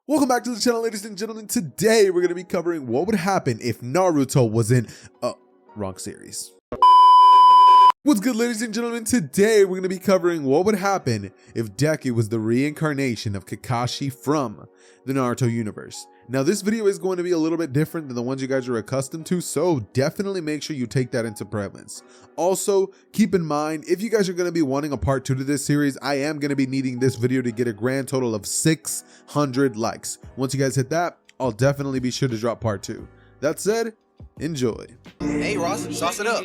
Welcome back to the channel, ladies and gentlemen. Today we're going to be covering what would happen if Naruto was in wrong series. What's good, ladies and gentlemen? Today we're going to be covering what would happen if Deku was the reincarnation of Kakashi from the Naruto universe. Now this video is going to be a little bit different than the ones you guys are accustomed to, so definitely make sure you take that into prevalence. Also, keep in mind, if you guys are going to be wanting a part 2 to this series, I am going to be needing this video to get a grand total of 600 likes. Once you guys hit that, I'll definitely be sure to drop part 2. That said, enjoy. Hey Ross, sauce it up.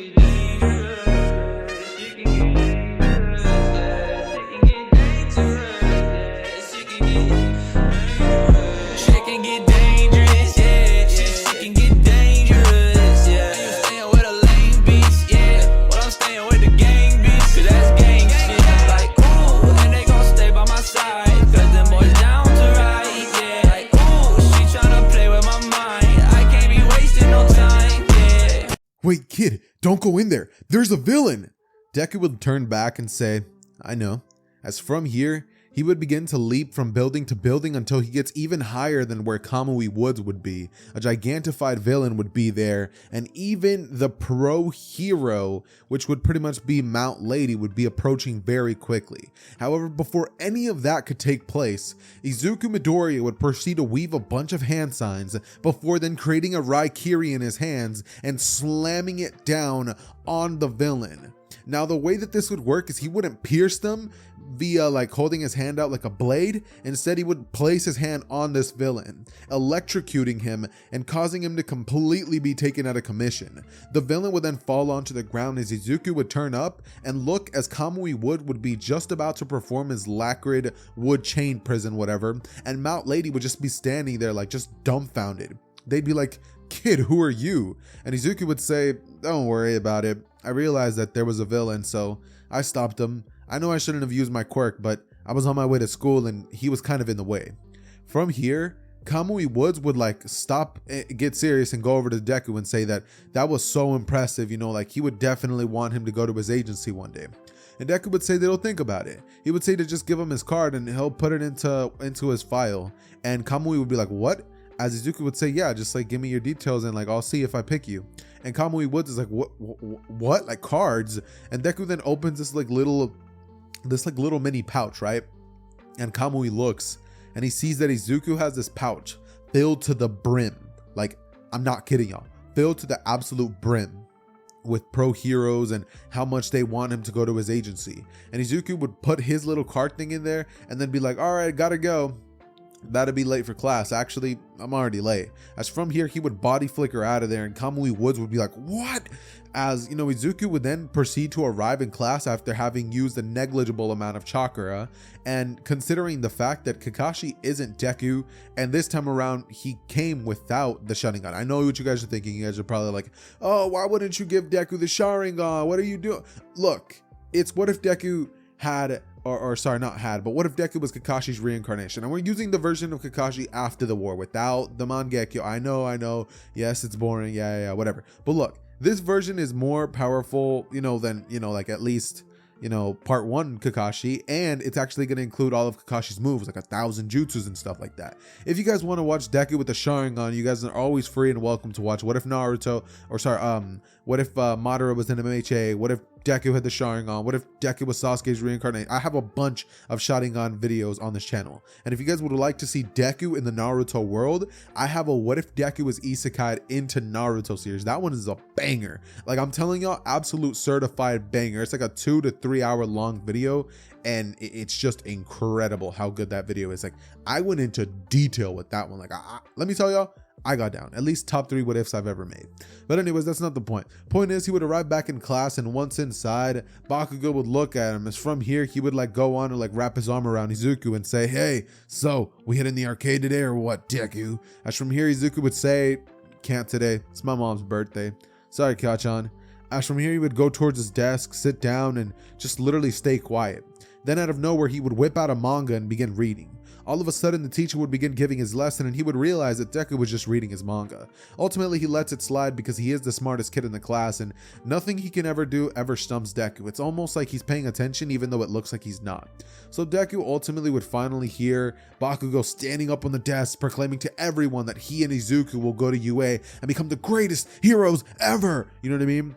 Wait, kid, don't go in there. There's a villain. Deku would turn back and say, I know. As from here, he would begin to leap from building to building until he gets even higher than where Kamui Woods would be. A gigantified villain would be there, and even the pro hero, which would pretty much be Mount Lady, would be approaching very quickly. However, before any of that could take place, Izuku Midoriya would proceed to weave a bunch of hand signs before then creating a Raikiri in his hands and slamming it down on the villain. Now, the way that this would work is he wouldn't pierce them via like holding his hand out like a blade. Instead, he would place his hand on this villain, electrocuting him and causing him to completely be taken out of commission. The villain would then fall onto the ground as Izuku would turn up and look as Kamui would be just about to perform his lacquered wood chain prison whatever, and Mount Lady would just be standing there like just dumbfounded. They'd be like, "Kid, who are you?" And Izuku would say, "Don't worry about it. I realized that there was a villain, so I stopped him. I know I shouldn't have used my quirk, but I was on my way to school and he was kind of in the way." From here, Kamui Woods would like stop, get serious and go over to Deku and say that was so impressive, you know, like he would definitely want him to go to his agency one day. And Deku would say that he'll think about it. He would say to just give him his card and he'll put it into his file. And Kamui would be like, "What?" As Izuku would say, "Yeah, just like give me your details and like I'll see if I pick you." And Kamui Woods is like, what? Like cards? And Deku then opens this little mini pouch, right? And Kamui looks and he sees that Izuku has this pouch filled to the brim. Like, I'm not kidding y'all, filled to the absolute brim with pro heroes and how much they want him to go to his agency. And Izuku would put his little card thing in there and then be like, "All right, gotta go. That'd be late for class. Actually, I'm already late." As from here, he would body flicker out of there and Kamui Woods would be like, "What?" As you know, Izuku would then proceed to arrive in class after having used a negligible amount of chakra. And considering the fact that Kakashi isn't Deku, and this time around he came without the Sharingan. I know what you guys are thinking. You guys are probably like, "Oh, why wouldn't you give Deku the Sharingan? What are you doing?" Look, it's what if Deku had, or sorry, not had, but what if Deku was Kakashi's reincarnation? And we're using the version of Kakashi after the war without the Mangekyo. I know. Yes, it's boring. Yeah, whatever. But look, this version is more powerful, you know, than, you know, like at least, you know, part 1 Kakashi, and it's actually going to include all of Kakashi's moves, like 1,000 jutsus and stuff like that. If you guys want to watch Deku with the Sharingan, you guys are always free and welcome to watch What If Naruto, or sorry, what if Madara was in MHA? What if Deku had the Sharingan? What if Deku was Sasuke's reincarnation? I have a bunch of Sharingan videos on this channel. And if you guys would like to see Deku in the Naruto world, I have a What If Deku was Isekai'd into Naruto series. That one is a banger. Like, I'm telling y'all, absolute certified banger. It's like a 2 to 3 hour long video, and it's just incredible how good that video is. Like, I went into detail with that one. Like, let me tell y'all, I got down. At least top 3 what ifs I've ever made. But anyways, that's not the point. Point is, he would arrive back in class, and once inside, Bakugou would look at him. As from here, he would like go on and like wrap his arm around Izuku and say, "Hey, so we hitting the arcade today or what, Deku?" As from here, Izuku would say, "Can't today. It's my mom's birthday. Sorry, Kachan." As from here, he would go towards his desk, sit down, and just literally stay quiet. Then out of nowhere, he would whip out a manga and begin reading. All of a sudden, the teacher would begin giving his lesson and he would realize that Deku was just reading his manga. Ultimately, he lets it slide because he is the smartest kid in the class and nothing he can ever do ever stumps Deku. It's almost like he's paying attention even though it looks like he's not. So Deku ultimately would finally hear Bakugou standing up on the desk proclaiming to everyone that he and Izuku will go to UA and become the greatest heroes ever. You know what I mean?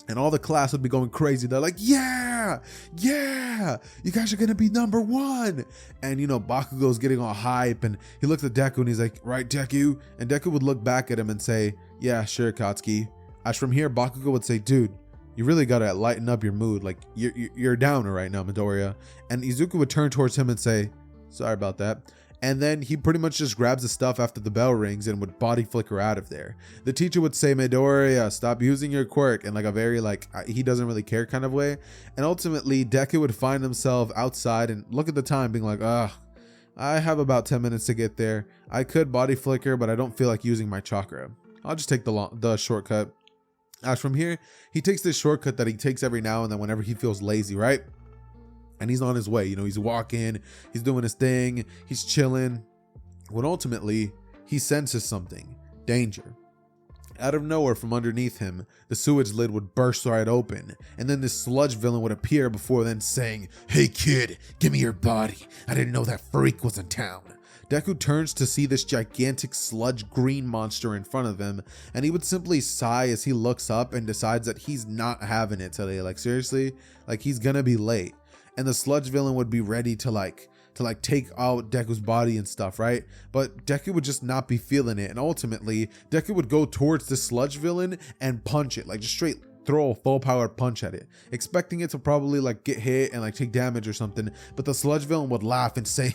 And all the class would be going crazy. They're like, yeah, you guys are gonna be #1. And you know, Bakugou's getting all hype and he looks at Deku and he's like, right, Deku? And Deku would look back at him and say, yeah, sure, Katsuki. As from here, Bakugou would say, dude, you really gotta lighten up your mood. Like, you're down right now, Midoriya. And Izuku would turn towards him and say, sorry about that. And then he pretty much just grabs the stuff after the bell rings and would body flicker out of there. The teacher would say, Midoriya, stop using your quirk, in like a very he doesn't really care kind of way. And ultimately, Deku would find himself outside and look at the time being like, I have about 10 minutes to get there. I could body flicker, but I don't feel like using my chakra. I'll just take the shortcut. As from here, he takes this shortcut that he takes every now and then whenever he feels lazy, right? And he's on his way, you know, he's walking, he's doing his thing, he's chilling. When ultimately, he senses something, danger. Out of nowhere from underneath him, the sewage lid would burst right open, and then this sludge villain would appear before then saying, hey kid, give me your body, I didn't know that freak was in town. Deku turns to see this gigantic sludge green monster in front of him, and he would simply sigh as he looks up and decides that he's not having it today. Like seriously, like he's gonna be late. And the sludge villain would be ready to take out Deku's body and stuff, right? But Deku would just not be feeling it. And ultimately, Deku would go towards the sludge villain and punch it, like just straight throw a full power punch at it, expecting it to probably like get hit and like take damage or something. But the sludge villain would laugh and say,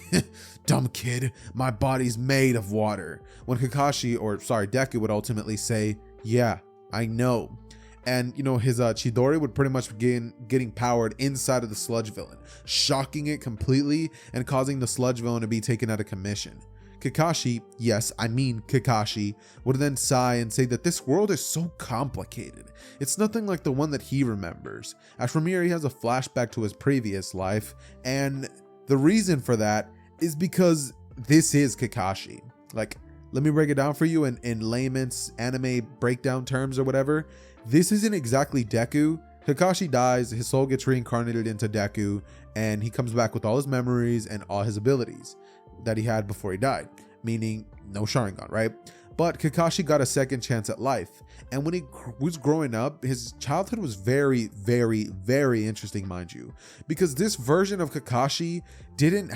dumb kid, my body's made of water. When Deku would ultimately say, yeah, I know. And you know, his Chidori would pretty much begin getting powered inside of the sludge villain, shocking it completely and causing the sludge villain to be taken out of commission. Kakashi, yes, I mean Kakashi, would then sigh and say that this world is so complicated. It's nothing like the one that he remembers. As for Mirio, he has a flashback to his previous life, and the reason for that is because this is Kakashi. Like, let me break it down for you in layman's anime breakdown terms or whatever. This isn't exactly Deku. Kakashi dies, his soul gets reincarnated into Deku, and he comes back with all his memories and all his abilities that he had before he died, meaning no Sharingan, right? But Kakashi got a second chance at life, and when he was growing up, his childhood was very, very, very interesting, mind you, because this version of Kakashi didn't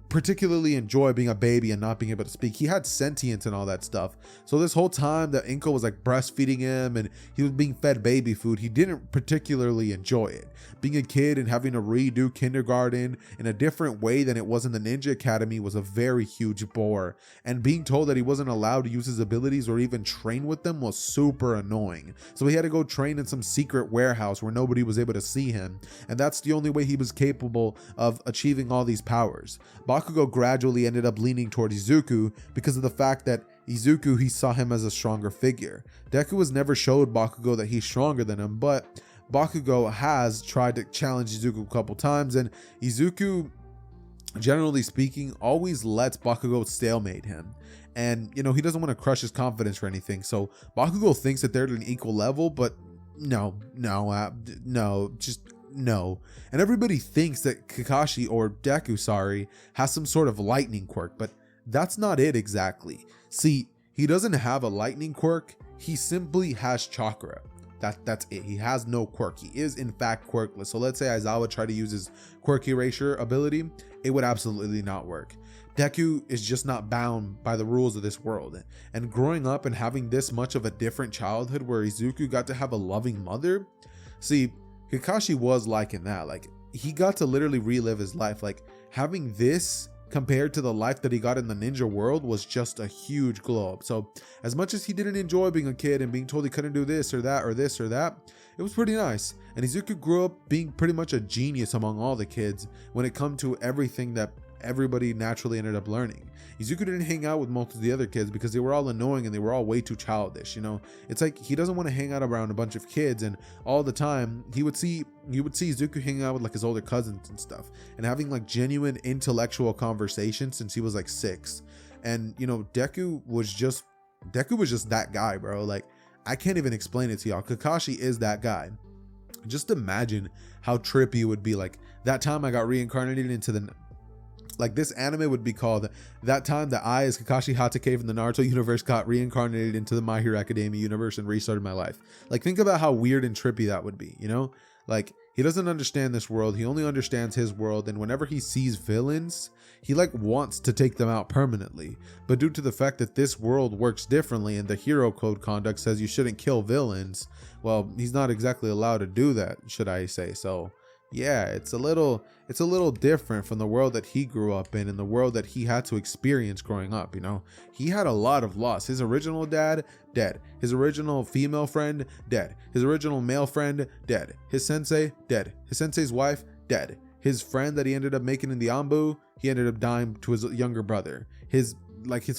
particularly enjoy being a baby and not being able to speak. He had sentience and all that stuff. So this whole time that Inko was like breastfeeding him and he was being fed baby food, he didn't particularly enjoy it. Being a kid and having to redo kindergarten in a different way than it was in the Ninja Academy was a very huge bore. And being told that he wasn't allowed to use his abilities or even train with them was super annoying. So he had to go train in some secret warehouse where nobody was able to see him. And that's the only way he was capable of achieving all these powers. Bakugou gradually ended up leaning toward Izuku because of the fact that Izuku, he saw him as a stronger figure. Deku has never showed Bakugou that he's stronger than him, but Bakugou has tried to challenge Izuku a couple times, and Izuku, generally speaking, always lets Bakugou stalemate him. And, you know, he doesn't want to crush his confidence or anything, so Bakugou thinks that they're at an equal level, but no. And everybody thinks that Kakashi, or Deku, has some sort of lightning quirk, but that's not it exactly. See, he doesn't have a lightning quirk, he simply has chakra. That's it. He has no quirk. He is in fact quirkless. So let's say Aizawa tried to use his quirk erasure ability, it would absolutely not work. Deku is just not bound by the rules of this world. And growing up and having this much of a different childhood where Izuku got to have a loving mother, see, Kakashi was liking that. Like, he got to literally relive his life. Like, having this compared to the life that he got in the ninja world was just a huge glow up. So as much as he didn't enjoy being a kid and being told he couldn't do this or that or this or that, it was pretty nice. And Izuku grew up being pretty much a genius among all the kids when it come to everything that everybody naturally ended up learning. Izuku didn't hang out with most of the other kids because they were all annoying and they were all way too childish, you know. It's like he doesn't want to hang out around a bunch of kids, and all the time you would see Izuku hanging out with like his older cousins and stuff and having like genuine intellectual conversations since he was like 6. And you know, Deku was just that guy, bro. Like, I can't even explain it to y'all. Kakashi is that guy. Just imagine how trippy it would be. Like, that time I got reincarnated into the, like, this anime would be called That Time That I, as Kakashi Hatake from the Naruto universe, got reincarnated into the My Hero Academia universe and restarted my life. Like, think about how weird and trippy that would be, you know? Like, he doesn't understand this world. He only understands his world. And whenever he sees villains, he like wants to take them out permanently. But due to the fact that this world works differently and the hero code conduct says you shouldn't kill villains, well, he's not exactly allowed to do that, should I say. So yeah, it's a little different from the world that he grew up in and the world that he had to experience growing up. You know, he had a lot of loss. His original dad, dead. His original female friend, dead. His original male friend, dead. His sensei, dead. His sensei's wife, dead. His friend that he ended up making in the Anbu, he ended up dying to his younger brother. His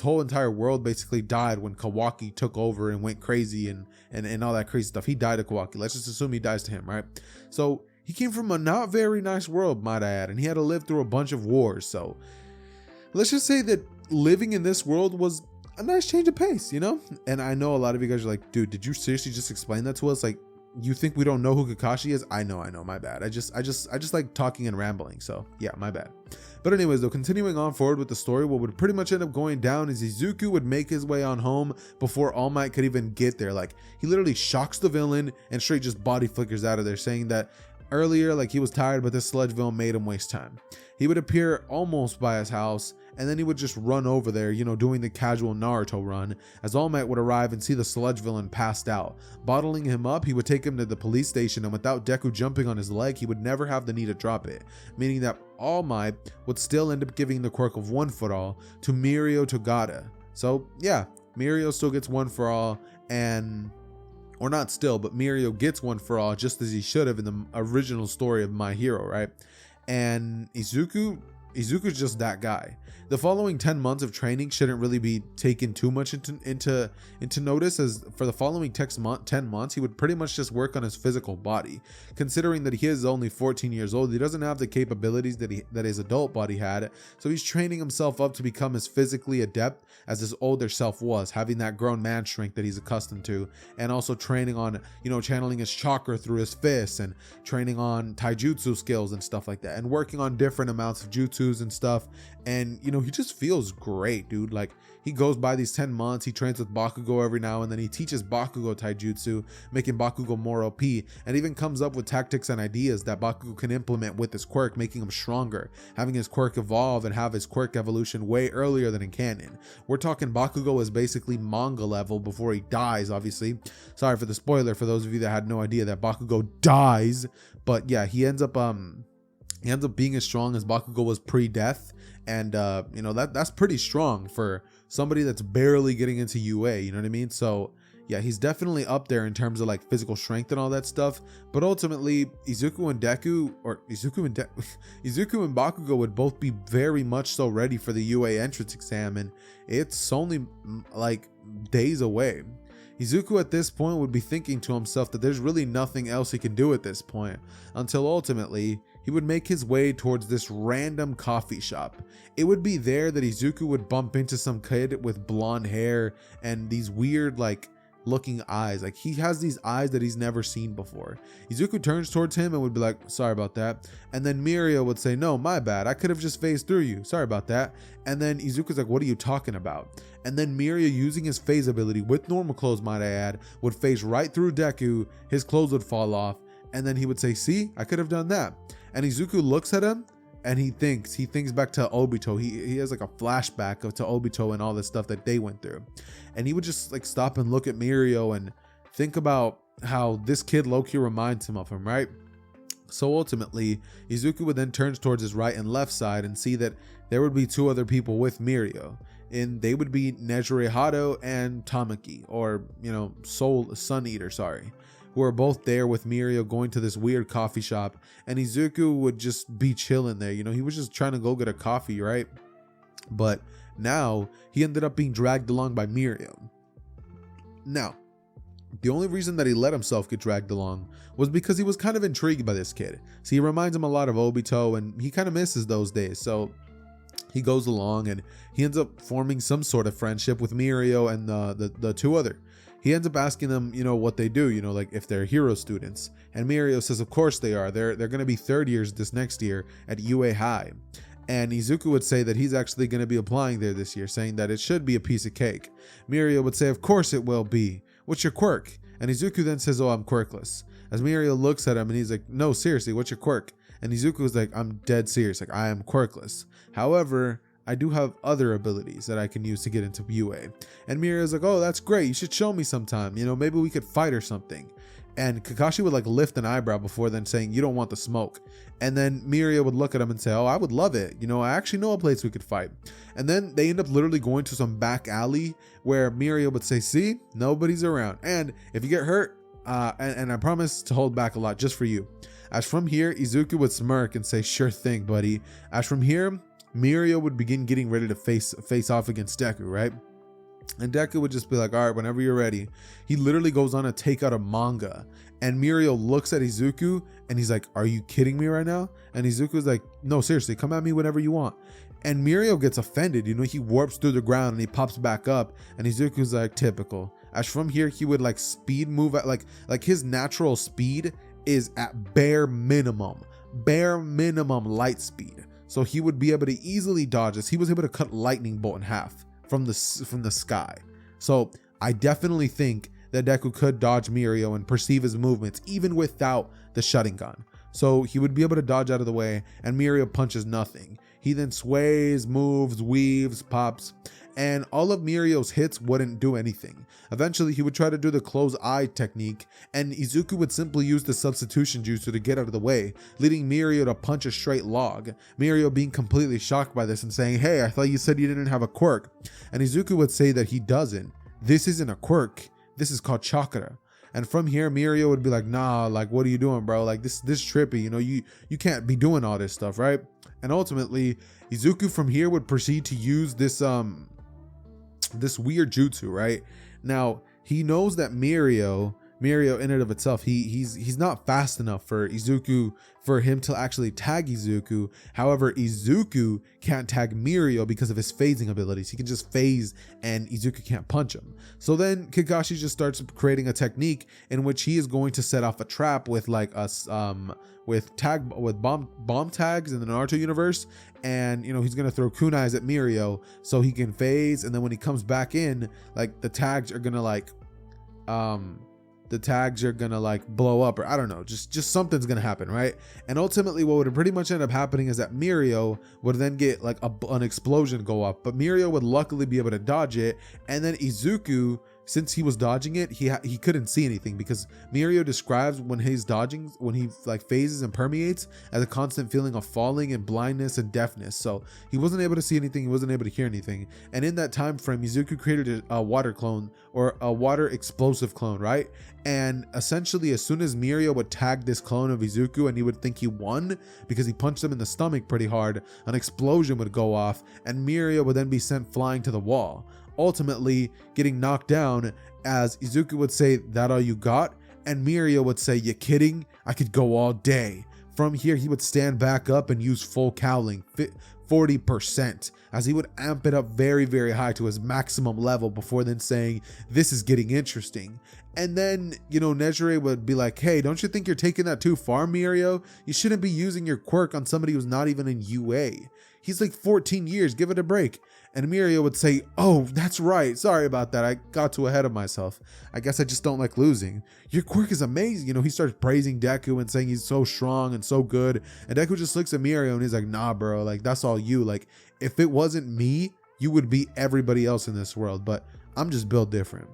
whole entire world basically died when Kawaki took over and went crazy and all that crazy stuff. He died to Kawaki. Let's just assume he dies to him, right? So he came from a not very nice world, might I add, and he had to live through a bunch of wars. So let's just say that living in this world was a nice change of pace, you know? And I know a lot of you guys are like, dude, did you seriously just explain that to us? Like, you think we don't know who Kakashi is? I know, my bad. I just like talking and rambling. So yeah, my bad. But anyways, though, continuing on forward with the story, what would pretty much end up going down is Izuku would make his way on home before All Might could even get there. Like, he literally shocks the villain and straight just body flickers out of there, saying that earlier, like, he was tired, but this sludge villain made him waste time. He would appear almost by his house, and then he would just run over there, you know, doing the casual Naruto run, as All Might would arrive and see the sludge villain passed out. Bottling him up, he would take him to the police station, and without Deku jumping on his leg, he would never have the need to drop it, meaning that All Might would still end up giving the quirk of One For All to Mirio Togata. So yeah, Mirio still gets One For All, and or not still, but Mirio gets One For All just as he should have in the original story of My Hero, right? And Izuku's just that guy. The following 10 months of training shouldn't really be taken too much into notice, as for the following 10 months he would pretty much just work on his physical body. Considering that he is only 14 years old, he doesn't have the capabilities that his adult body had, so he's training himself up to become as physically adept as his older self was, having that grown man strength that he's accustomed to, and also training on, you know, channeling his chakra through his fists and training on taijutsu skills and stuff like that, and working on different amounts of jutsus and stuff. And you know, he just feels great, dude. Like, he goes by these 10 months, he trains with Bakugou every now and then, he teaches Bakugou taijutsu, making Bakugou more OP, and even comes up with tactics and ideas that Bakugou can implement with his quirk, making him stronger, having his quirk evolve and have his quirk evolution way earlier than in canon. We're talking Bakugou is basically manga level before he dies, obviously. Sorry for the spoiler for those of you that had no idea that Bakugou dies, but yeah, he ends up being as strong as Bakugou was pre-death. And you know, that's pretty strong for somebody that's barely getting into UA, you know what I mean? So yeah, he's definitely up there in terms of like physical strength and all that stuff. But ultimately, Izuku and Bakugou would both be very much so ready for the UA entrance exam, and it's only like days away. Izuku at this point would be thinking to himself that there's really nothing else he can do at this point, until ultimately he would make his way towards this random coffee shop. It would be there that Izuku would bump into some kid with blonde hair and these weird like looking eyes. Like, he has these eyes that he's never seen before. Izuku turns towards him and would be like, sorry about that. And then Mirio would say, no, my bad, I could have just phased through you, sorry about that. And then Izuku's like, what are you talking about? And then Mirio, using his phase ability with normal clothes, might I add, would phase right through Deku, his clothes would fall off, and then he would say, see, I could have done that. And Izuku looks at him and he thinks back to Obito. He has like a flashback to Obito and all the stuff that they went through. And he would just like stop and look at Mirio and think about how this kid low-key reminds him of him, right? So ultimately, Izuku would then turn towards his right and left side and see that there would be two other people with Mirio. And they would be Nejire Hado and Tamaki, or, you know, Sun Eater, sorry. who are both there with Mirio going to this weird coffee shop, and Izuku would just be chilling there. You know, he was just trying to go get a coffee, right? But now he ended up being dragged along by Mirio. Now, the only reason that he let himself get dragged along was because he was kind of intrigued by this kid. See, he reminds him a lot of Obito, and he kind of misses those days. So he goes along and he ends up forming some sort of friendship with Mirio and the two other. He ends up asking them, you know, what they do, you know, like if they're hero students. And Mirio says, of course they are. They're going to be third years this next year at UA High. And Izuku would say that he's actually going to be applying there this year, saying that it should be a piece of cake. Mirio would say, of course it will be. What's your quirk? And Izuku then says, oh, I'm quirkless. As Mirio looks at him and he's like, no, seriously, what's your quirk? And Izuku was like, I'm dead serious. Like, I am quirkless. However, I do have other abilities that I can use to get into UA. And Mirio's like, oh, that's great. You should show me sometime. You know, maybe we could fight or something. And Kakashi would like lift an eyebrow before then saying, you don't want the smoke. And then Mirio would look at him and say, oh, I would love it. You know, I actually know a place we could fight. And then they end up literally going to some back alley where Mirio would say, see, nobody's around. And if you get hurt, and I promise to hold back a lot just for you. As from here, Izuku would smirk and say, sure thing, buddy. As from here, Mirio would begin getting ready to face off against Deku, right? And Deku would just be like, all right, whenever you're ready. He literally goes on to take out a manga. And Mirio looks at Izuku and he's like, are you kidding me right now? And Izuku's like, no, seriously, come at me whenever you want. And Mirio gets offended. You know, he warps through the ground and he pops back up. And Izuku's like, typical. As from here, he would like speed move at like his natural speed is at bare minimum light speed. So he would be able to easily dodge this. He was able to cut lightning bolt in half from the sky. So I definitely think that Deku could dodge Mirio and perceive his movements even without the shutting gun. So he would be able to dodge out of the way, and Mirio punches nothing. He then sways, moves, weaves, pops, and all of Mirio's hits wouldn't do anything. Eventually, he would try to do the closed eye technique, and Izuku would simply use the substitution jutsu to get out of the way, leading Mirio to punch a straight log. Mirio being completely shocked by this and saying, hey, I thought you said you didn't have a quirk. And Izuku would say that he doesn't. This isn't a quirk. This is called chakra. And from here, Mirio would be like, nah, like, what are you doing, bro? Like, this trippy, you know, you can't be doing all this stuff, right? And ultimately, Izuku from here would proceed to use this weird jutsu, right? Now, he knows that Mirio in and of itself, he's not fast enough for him to actually tag Izuku. However, Izuku can't tag Mirio because of his phasing abilities. He can just phase and Izuku can't punch him. So then Kakashi just starts creating a technique in which he is going to set off a trap with like bomb tags in the Naruto universe, and you know, he's gonna throw kunais at Mirio so he can phase, and then when he comes back in, like the tags are gonna blow up, or I don't know, just something's gonna happen, right? And ultimately what would pretty much end up happening is that Mirio would then get like an explosion go off, but Mirio would luckily be able to dodge it, and then Izuku, since he was dodging it, he couldn't see anything, because Mirio describes when he's dodging, when he like phases and permeates, as a constant feeling of falling and blindness and deafness. So he wasn't able to see anything, he wasn't able to hear anything. And in that time frame, Izuku created a water clone, or a water explosive clone, right? And essentially, as soon as Mirio would tag this clone of Izuku and he would think he won because he punched him in the stomach pretty hard, an explosion would go off and Mirio would then be sent flying to the wall, ultimately getting knocked down, as Izuku would say, that all you got? And Mirio would say, you kidding? I could go all day. From here, he would stand back up and use full cowling, 40%, as he would amp it up very, very high to his maximum level before then saying, this is getting interesting. And then, you know, Nejire would be like, hey, don't you think you're taking that too far, Mirio? You shouldn't be using your quirk on somebody who's not even in UA. He's like 14 years, give it a break. And Mirio would say, oh, that's right. Sorry about that. I got too ahead of myself. I guess I just don't like losing. Your quirk is amazing. You know, he starts praising Deku and saying he's so strong and so good. And Deku just looks at Mirio and he's like, nah, bro, like that's all you. Like if it wasn't me, you would beat everybody else in this world, but I'm just built different.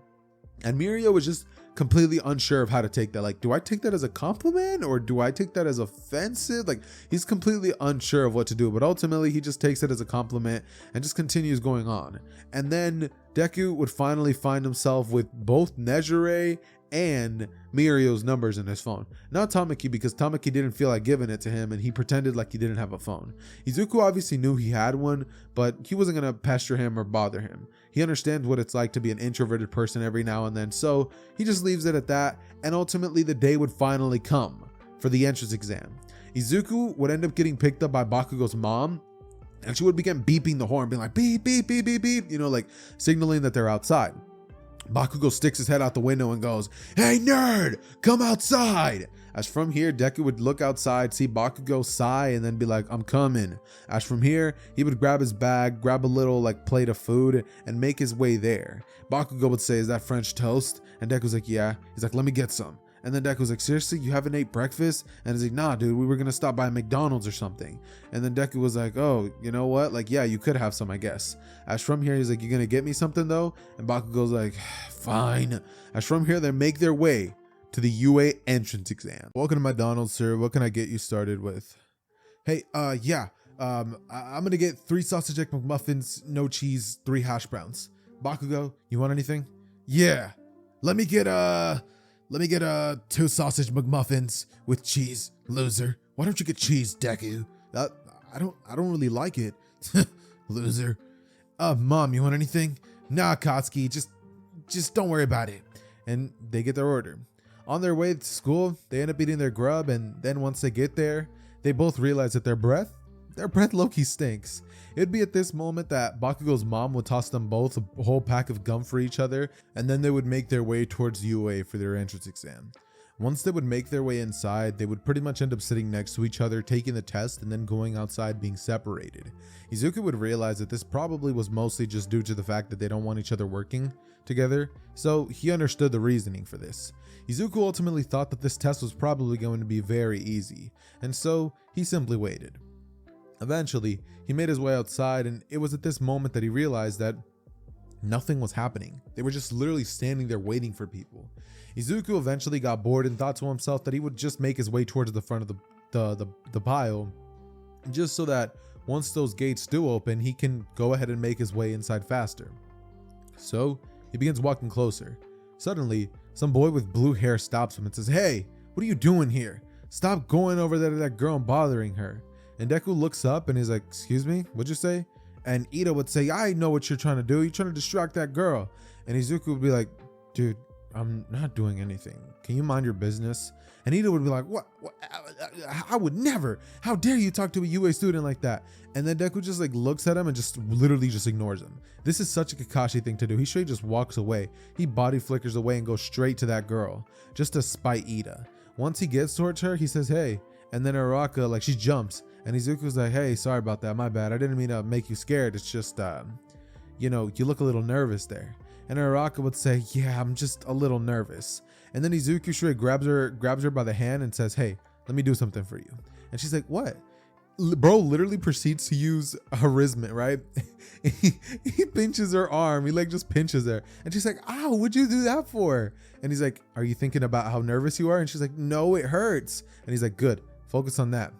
And Mirio was just completely unsure of how to take that. Like, do I take that as a compliment or do I take that as offensive? Like, he's completely unsure of what to do, but ultimately he just takes it as a compliment and just continues going on. And then Deku would finally find himself with both Nejire and Mirio's numbers in his phone. Not Tamaki, because Tamaki didn't feel like giving it to him and he pretended like he didn't have a phone. Izuku obviously knew he had one, but he wasn't going to pester him or bother him. He understands what it's like to be an introverted person every now and then, so he just leaves it at that, and ultimately the day would finally come for the entrance exam. Izuku would end up getting picked up by Bakugou's mom, and she would begin beeping the horn, being like beep, beep, beep, beep, beep, you know, like signaling that they're outside. Bakugou sticks his head out the window and goes, "Hey nerd, come outside." As from here, Deku would look outside, see Bakugou sigh, and then be like, "I'm coming." As from here, he would grab his bag, grab a little like plate of food, and make his way there. Bakugou would say, "Is that French toast?" And Deku's like, "Yeah." He's like, "Let me get some." And then Deku's like, "Seriously, you haven't ate breakfast?" And he's like, "Nah, dude, we were gonna stop by McDonald's or something." And then Deku was like, "Oh, you know what? Like, yeah, you could have some, I guess." As from here, he's like, "You gonna get me something though?" And Bakugou's like, "Fine." As from here, they make their way to the UA entrance exam. "Welcome to McDonald's, sir. What can I get you started with?" "Hey, yeah. I'm gonna get 3 sausage egg McMuffins, no cheese, 3 hash browns." "Bakugou, you want anything?" "Yeah. Let me get 2 sausage McMuffins with cheese, loser." "Why don't you get cheese, Deku?" I don't really like it." "Loser." Mom, you want anything?" "Nah, Katsuki, just don't worry about it." And they get their order. On their way to school, they end up eating their grub, and then once they get there, they both realize that their breath low-key stinks. It would be at this moment that Bakugou's mom would toss them both a whole pack of gum for each other, and then they would make their way towards UA for their entrance exam. Once they would make their way inside, they would pretty much end up sitting next to each other, taking the test, and then going outside being separated. Izuku would realize that this probably was mostly just due to the fact that they don't want each other working together, so he understood the reasoning for this. Izuku ultimately thought that this test was probably going to be very easy, and so he simply waited. Eventually, he made his way outside, and it was at this moment that he realized that nothing was happening. They were just literally standing there waiting for people. Izuku eventually got bored and thought to himself that he would just make his way towards the front of the pile, just so that once those gates do open, he can go ahead and make his way inside faster. So he begins walking closer. Suddenly, some boy with blue hair stops him and says, "Hey, what are you doing here? Stop going over there to that girl and bothering her." And Deku looks up and he's like, "Excuse me, what'd you say?" And Ida would say, "I know what you're trying to do. You're trying to distract that girl." And Izuku would be like, "Dude, I'm not doing anything. Can you mind your business?" And Ida would be like, "What? I would never. How dare you talk to a UA student like that?" And then Deku just like looks at him and just literally just ignores him. This is such a Kakashi thing to do. He straight just walks away. He body flickers away and goes straight to that girl just to spite Ida. Once he gets towards her, he says, "Hey." And then Araka, like, she jumps. And Izuku's like, "Hey, sorry about that. My bad. I didn't mean to make you scared. It's just, you know, you look a little nervous there." And Araka would say, "Yeah, I'm just a little nervous." And then Izuku straight grabs her by the hand and says, "Hey, let me do something for you." And she's like, "What?" Bro literally proceeds to use harassment, right? he pinches her arm. He like just pinches her. And she's like, "Ow, what'd you do that for?" And he's like, "Are you thinking about how nervous you are?" And she's like, "No, it hurts." And he's like, "Good, focus on that."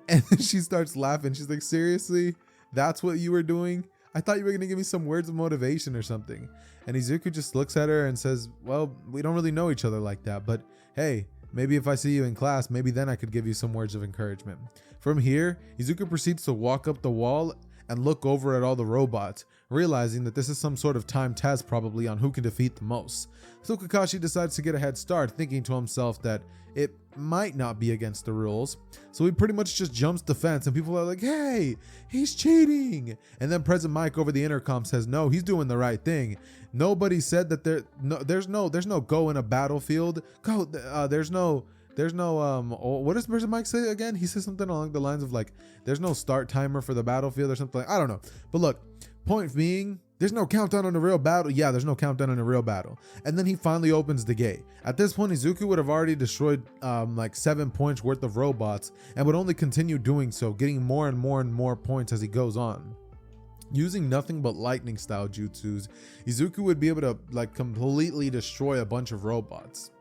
And then she starts laughing. She's like, "Seriously? That's what you were doing? I thought you were going to give me some words of motivation or something." And Izuku just looks at her and says, "Well, we don't really know each other like that, but hey, maybe if I see you in class, maybe then I could give you some words of encouragement." From here, Izuku proceeds to walk up the wall and look over at all the robots, realizing that this is some sort of time test probably on who can defeat the most. So Kakashi decides to get a head start, thinking to himself that it might not be against the rules. So he pretty much just jumps the fence and people are like, "Hey, he's cheating." And then President Mike over the intercom says, "No, he's doing the right thing. Nobody said that there's no go in a battlefield. There's no what does President Mike say again? He says something along the lines of like, there's no start timer for the battlefield or something like, I don't know. But look, point being, there's no countdown on a real battle. Yeah, there's no countdown on a real battle. And then he finally opens the gate. At this point, Izuku would have already destroyed like 7 points worth of robots and would only continue doing so, getting more and more and more points as he goes on. Using nothing but lightning style jutsus, Izuku would be able to like completely destroy a bunch of robots.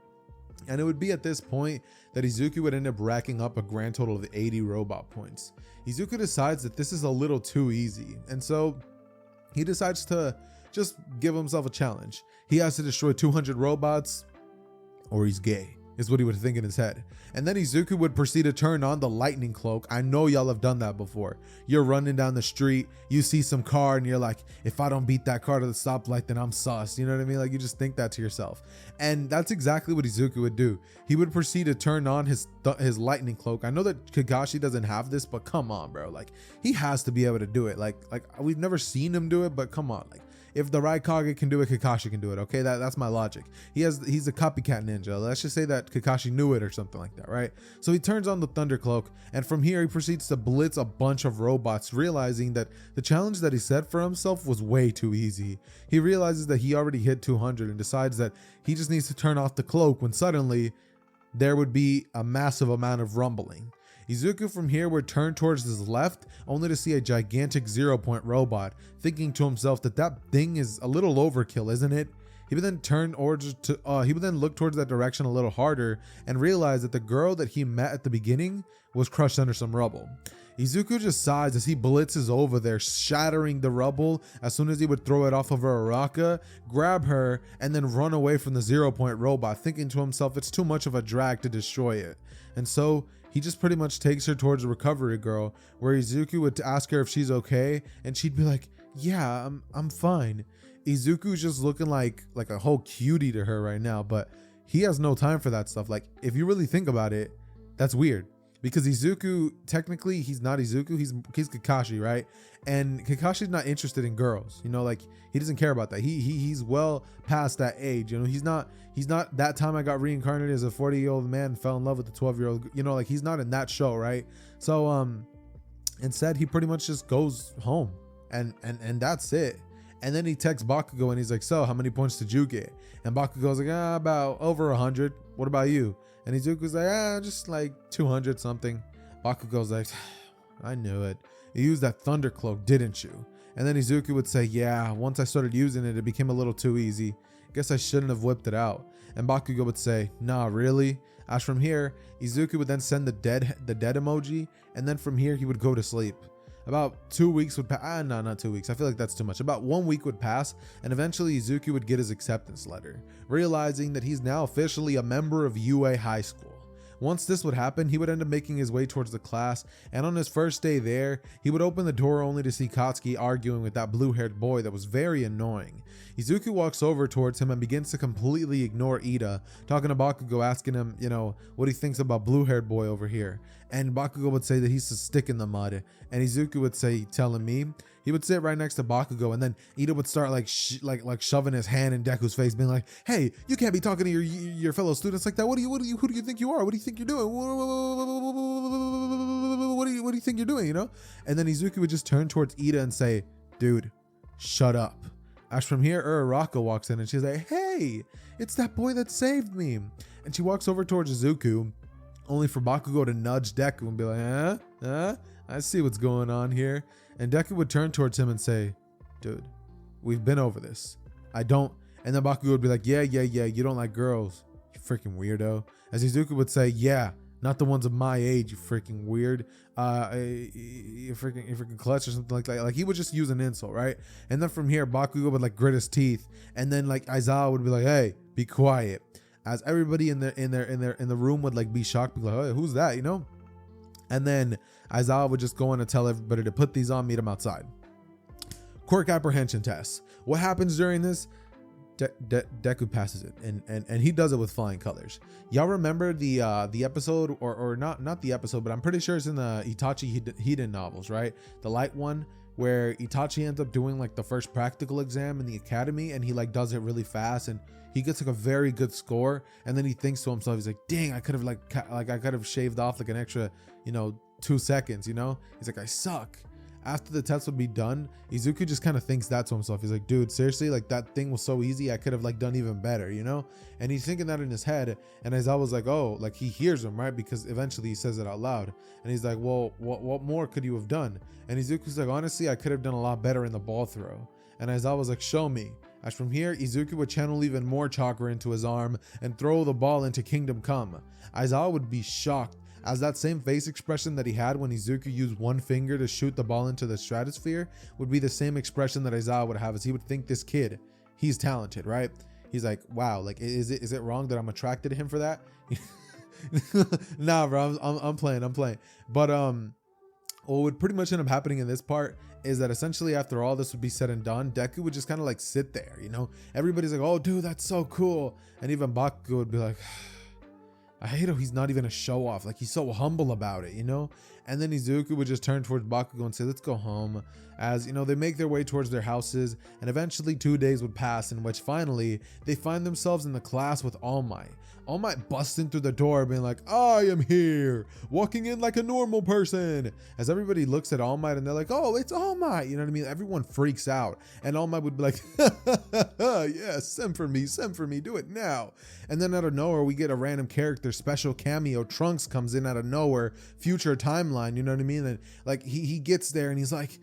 And it would be at this point that Izuku would end up racking up a grand total of 80 robot points. Izuku decides that this is a little too easy, and so he decides to just give himself a challenge. He has to destroy 200 robots or he's gay, is what he would think in his head. And then Izuku would proceed to turn on the lightning cloak. I know y'all have done that before. You're running down the street, you see some car and you're like, if I don't beat that car to the stoplight, then I'm sus. You know what I mean? Like, you just think that to yourself. And that's exactly what Izuku would do. He would proceed to turn on his lightning cloak. I know that Kakashi doesn't have this, but come on, bro. Like, he has to be able to do it. Like we've never seen him do it, but come on. Like, if the Raikage can do it, Kakashi can do it. Okay, that's my logic. He's a copycat ninja. Let's just say that Kakashi knew it or something like that, right? So he turns on the Thunder Cloak, and from here he proceeds to blitz a bunch of robots, realizing that the challenge that he set for himself was way too easy. He realizes that he already hit 200 and decides that he just needs to turn off the cloak when suddenly there would be a massive amount of rumbling. Izuku from here would turn towards his left, only to see a gigantic 0 point robot, thinking to himself that that thing is a little overkill, isn't it? He would then look towards that direction a little harder and realize that the girl that he met at the beginning was crushed under some rubble. Izuku just sighs as he blitzes over there, shattering the rubble as soon as he would throw it off of her Araka, grab her, and then run away from the 0 point robot, thinking to himself it's too much of a drag to destroy it. And so he just pretty much takes her towards the recovery girl, where Izuku would ask her if she's okay, and she'd be like, yeah, I'm fine. Izuku's just looking like a whole cutie to her right now, but he has no time for that stuff. Like, if you really think about it, that's weird. Because Izuku, technically, he's not Izuku, he's Kakashi, right? And Kakashi's not interested in girls, you know, like, he doesn't care about that. He's well past that age, you know. He's not that time I got reincarnated as a 40-year-old man and fell in love with a 12-year-old, you know, like, he's not in that show, right? So instead he pretty much just goes home and that's it. And then he texts Bakugou and he's like, so how many points did you get? And Bakugou's like, about over 100. What about you? And Izuku's like, just like 200 something. Bakugou's like, I knew it. You used that Thunder Cloak, didn't you? And then Izuku would say, yeah, once I started using it, it became a little too easy. Guess I shouldn't have whipped it out. And Bakugou would say, nah, really? As from here, Izuku would then send the dead emoji, and then from here he would go to sleep. About 2 weeks would pass. No, not 2 weeks. I feel like that's too much. About 1 week would pass, and eventually Izuku would get his acceptance letter, realizing that he's now officially a member of UA High School. Once this would happen, he would end up making his way towards the class, and on his first day there, he would open the door only to see Katsuki arguing with that blue-haired boy that was very annoying. Izuku walks over towards him and begins to completely ignore Ida, talking to Bakugou, asking him, you know, what he thinks about blue-haired boy over here. And Bakugou would say that he's a stick in the mud, and Izuku would say, telling me. He would sit right next to Bakugou, and then Ida would start like shoving his hand in Deku's face, being like, "Hey, you can't be talking to your fellow students like that. Who do you think you are? What do you think you're doing? What do you think you're doing? You know?" And then Izuku would just turn towards Ida and say, "Dude, shut up." As from here, Uraraka walks in, and she's like, "Hey, it's that boy that saved me." And she walks over towards Izuku, only for Bakugou to nudge Deku and be like, I see what's going on here. And Deku would turn towards him and say, dude, we've been over this. I don't. And then Bakugou would be like, yeah, you don't like girls, you freaking weirdo. As Izuku would say, yeah, not the ones of my age, you freaking weird. You freaking clutch or something like that. Like, he would just use an insult, right? And then from here, Bakugou would like grit his teeth. And then like Aizawa would be like, hey, be quiet. As everybody in the room would like be shocked, be like, oh, who's that, you know? And then Aizawa would just go on and tell everybody to put these on, meet him outside. Quirk apprehension test. What happens during this? Deku passes it, and he does it with flying colors. Y'all remember the episode, or not the episode, but I'm pretty sure it's in the Itachi Hiden novels, right? The light one, where Itachi ends up doing like the first practical exam in the academy, and he like does it really fast, and he gets like a very good score, and then he thinks to himself, he's like, dang, I could have shaved off like an extra, 2 seconds, He's like, I suck. After the test would be done, Izuku just kind of thinks that to himself. He's like, dude, seriously, like that thing was so easy. I could have like done even better, you know? And he's thinking that in his head. And Aizawa was like, oh, like he hears him, right? Because eventually he says it out loud. And he's like, well, what more could you have done? And Izuku's like, honestly, I could have done a lot better in the ball throw. And Aizawa was like, show me. As from here, Izuku would channel even more chakra into his arm and throw the ball into Kingdom Come. Aizawa would be shocked, as that same face expression that he had when Izuku used one finger to shoot the ball into the stratosphere would be the same expression that Aizawa would have, as he would think this kid, he's talented, right? He's like, wow, like is it wrong that I'm attracted to him for that? Nah, bro, I'm playing. But what would pretty much end up happening in this part is that essentially after all this would be said and done, Deku would just kind of like sit there, you know? Everybody's like, oh, dude, that's so cool. And even Bakugou would be like, I hate how he's not even a show off. Like, he's so humble about it, you know? And then Izuku would just turn towards Bakugou and say, let's go home. As, you know, they make their way towards their houses, and eventually 2 days would pass in which finally they find themselves in the class with All Might. All Might busts in through the door being like, I am here, walking in like a normal person. As everybody looks at All Might and they're like, oh, it's All Might. You know what I mean? Everyone freaks out. And All Might would be like, yeah, send for me, do it now. And then out of nowhere, we get a random character, special cameo. Trunks comes in out of nowhere, future timeline, you know what I mean? And like he gets there and he's like,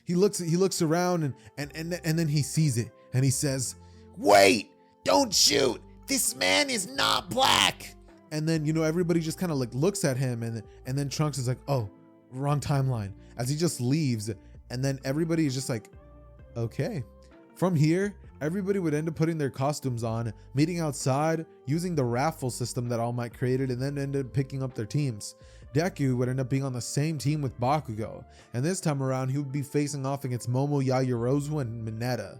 he looks around and then he sees it and he says, wait, don't shoot. This man is not black. And then, you know, everybody just kind of like looks at him and then Trunks is like, oh, wrong timeline, as he just leaves. And then everybody is just like, okay. From here, everybody would end up putting their costumes on, meeting outside, using the raffle system that All Might created, and then ended up picking up their teams. Deku would end up being on the same team with Bakugou, and this time around he would be facing off against Momo, Yaoyorozu, and Mineta.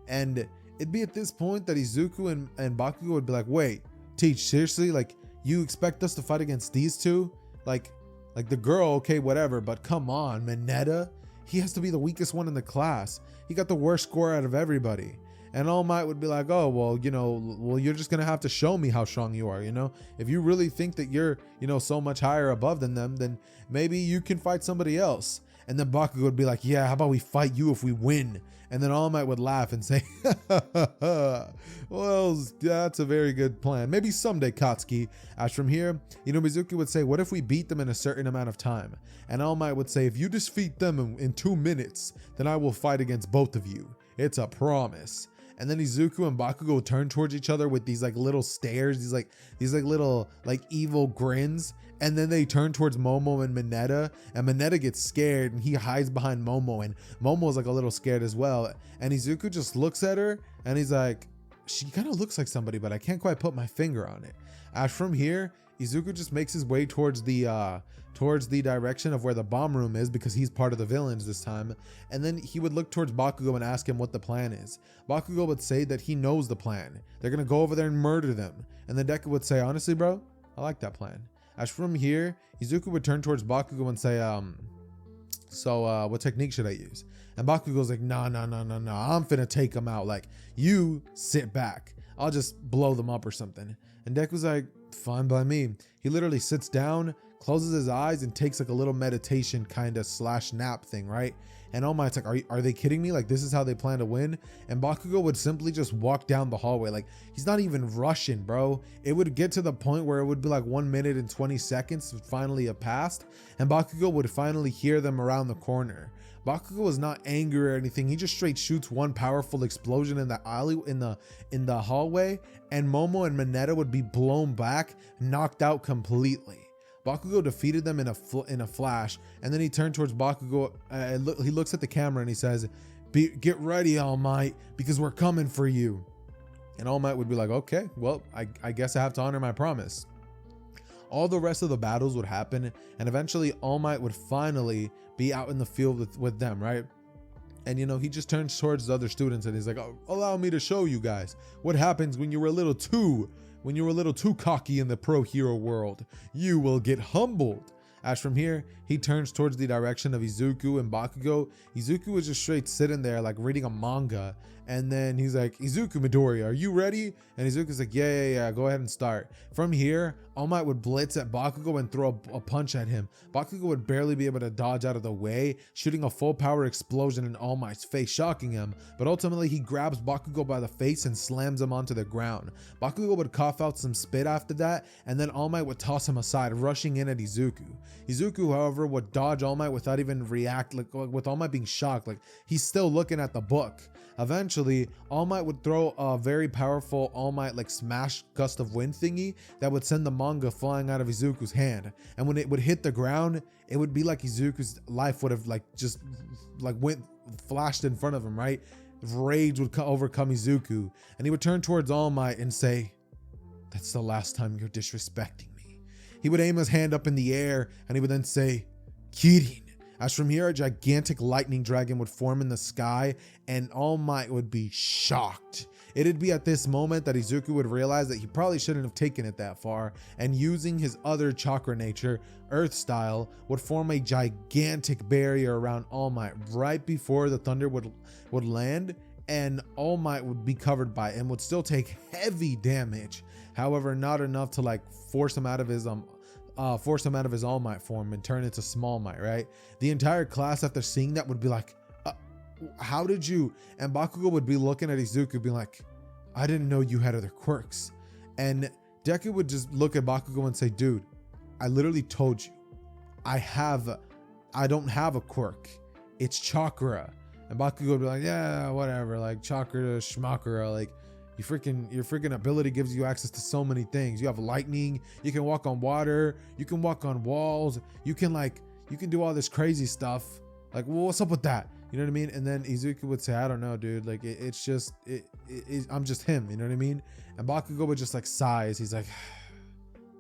And it'd be at this point that Izuku and Bakugou would be like, wait, Teach, seriously? Like, you expect us to fight against these two? Like the girl, okay, whatever, but come on, Mineta? He has to be the weakest one in the class. He got the worst score out of everybody. And All Might would be like, oh, well, you know, you're just going to have to show me how strong you are, you know? If you really think that you're, you know, so much higher above than them, then maybe you can fight somebody else. And then Bakugou would be like, yeah, how about we fight you if we win? And then All Might would laugh and say, well, that's a very good plan. Maybe someday, Katsuki. As from here, you know, Mizuki would say, what if we beat them in a certain amount of time? And All Might would say, if you defeat them in 2 minutes, then I will fight against both of you. It's a promise. And then Izuku and Bakugou turn towards each other with these like little stares, these little like evil grins. And then they turn towards Momo and Mineta, and Mineta gets scared and he hides behind Momo, and Momo's like a little scared as well. And Izuku just looks at her and he's like, she kind of looks like somebody, but I can't quite put my finger on it. As from here, Izuku just makes his way towards the direction of where the bomb room is, because he's part of the villains this time. And then he would look towards Bakugou and ask him what the plan is. Bakugou would say that he knows the plan. They're gonna go over there and murder them. And then Deku would say, honestly, bro, I like that plan. As from here, Izuku would turn towards Bakugou and say, so what technique should I use? And Bakugou's like, no, I'm finna take them out. Like, you sit back. I'll just blow them up or something. And Deku's like, fine by me. He literally sits down, closes his eyes, and takes like a little meditation kind of / nap thing, right? And All Might's like, are they kidding me? Like, this is how they plan to win? And Bakugou would simply just walk down the hallway. Like, he's not even rushing, bro. It would get to the point where it would be like 1 minute and 20 seconds would finally have passed, and Bakugou would finally hear them around the corner. Bakugou was not angry or anything. He just straight shoots one powerful explosion in the alley, in the hallway, and Momo and Mineta would be blown back, knocked out completely. Bakugou defeated them in a flash, and then he turned towards Bakugou. He looks at the camera and he says, get ready, All Might, because we're coming for you. And All Might would be like, okay, well, I guess I have to honor my promise. All the rest of the battles would happen, and eventually All Might would finally be out in the field with them, right? And, you know, he just turns towards the other students and he's like, oh, allow me to show you guys what happens when you're a little too cocky in the pro hero world. You will get humbled. As from here, he turns towards the direction of Izuku and Bakugou. Izuku was just straight sitting there like reading a manga. And then he's like, Izuku Midoriya, are you ready? And Izuku's like, yeah, go ahead and start. From here, All Might would blitz at Bakugou and throw a punch at him. Bakugou would barely be able to dodge out of the way, shooting a full power explosion in All Might's face, shocking him. But ultimately, he grabs Bakugou by the face and slams him onto the ground. Bakugou would cough out some spit after that, and then All Might would toss him aside, rushing in at Izuku. Izuku, however, would dodge All Might without even react, like with All Might being shocked, like he's still looking at the book. Eventually, All Might would throw a very powerful All Might like smash gust of wind thingy that would send the manga flying out of Izuku's hand. And when it would hit the ground, it would be like Izuku's life would have like just like flashed in front of him, right? Rage would overcome Izuku, and he would turn towards All Might and say, "That's the last time you're disrespecting me." He would aim his hand up in the air, and he would then say, "Kirin." As from here, a gigantic lightning dragon would form in the sky, and All Might would be shocked. It'd be at this moment that Izuku would realize that he probably shouldn't have taken it that far, and using his other chakra nature, Earth style, would form a gigantic barrier around All Might right before the thunder would land, and All Might would be covered by it and would still take heavy damage. However, not enough to like force him out of his All Might form and turn into Small Might, right? The entire class, after seeing that, would be like, how did you? And Bakugou would be looking at Izuku being like, I didn't know you had other quirks. And Deku would just look at Bakugou and say, dude, I literally told you, I don't have a quirk. It's chakra. And Bakugou would be like, yeah, whatever, like chakra, schmakra, like your freaking ability gives you access to so many things. You have lightning, you can walk on water, you can walk on walls, you can do all this crazy stuff. Like, well, what's up with that? You know what I mean? And then Izuku would say, I don't know, dude. Like, I'm just him. You know what I mean? And Bakugou would just like sighs. He's like,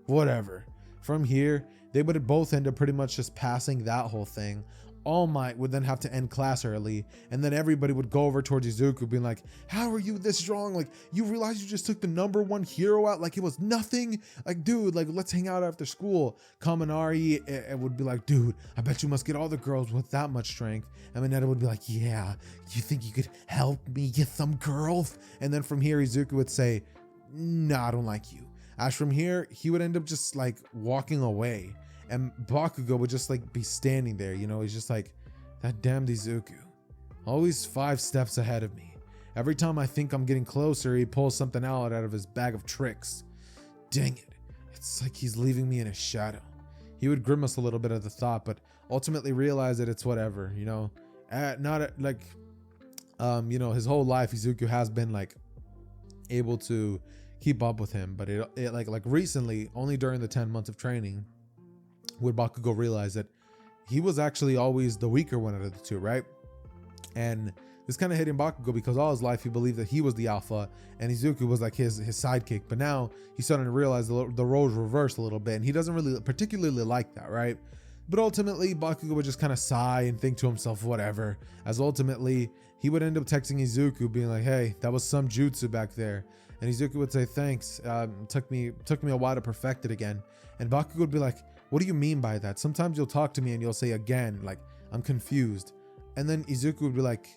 whatever. From here, they would both end up pretty much just passing that whole thing. All Might would then have to end class early, and then everybody would go over towards Izuku being like, how are you this strong? Like, you realize you just took the #1 hero out like it was nothing? Like, dude, like, let's hang out after school. Kaminari would be like, dude, I bet you must get all the girls with that much strength. And Mineta would be like, yeah, you think you could help me get some girls? And then from here, Izuku would say, nah, I don't like you. As from here, he would end up just like walking away. And Bakugou would just like be standing there, you know, he's just like, that damned Izuku. Always 5 steps ahead of me. Every time I think I'm getting closer, he pulls something out of his bag of tricks. Dang it. It's like he's leaving me in a shadow. He would grimace a little bit at the thought, but ultimately realize that it's whatever, you know. You know, his whole life, Izuku has been like able to keep up with him, but it like recently, only during the 10 months of training, would Bakugou realize that he was actually always the weaker one out of the two, right? And this kind of hit Bakugou because all his life he believed that he was the alpha and Izuku was like his sidekick. But now he's starting to realize the roles reversed a little bit, and he doesn't really particularly like that, right? But ultimately, Bakugou would just kind of sigh and think to himself, whatever, as ultimately he would end up texting Izuku being like, hey, that was some jutsu back there. And Izuku would say, thanks, took me a while to perfect it again. And Bakugou would be like, what do you mean by that? Sometimes you'll talk to me and you'll say again, like, I'm confused. And then Izuku would be like,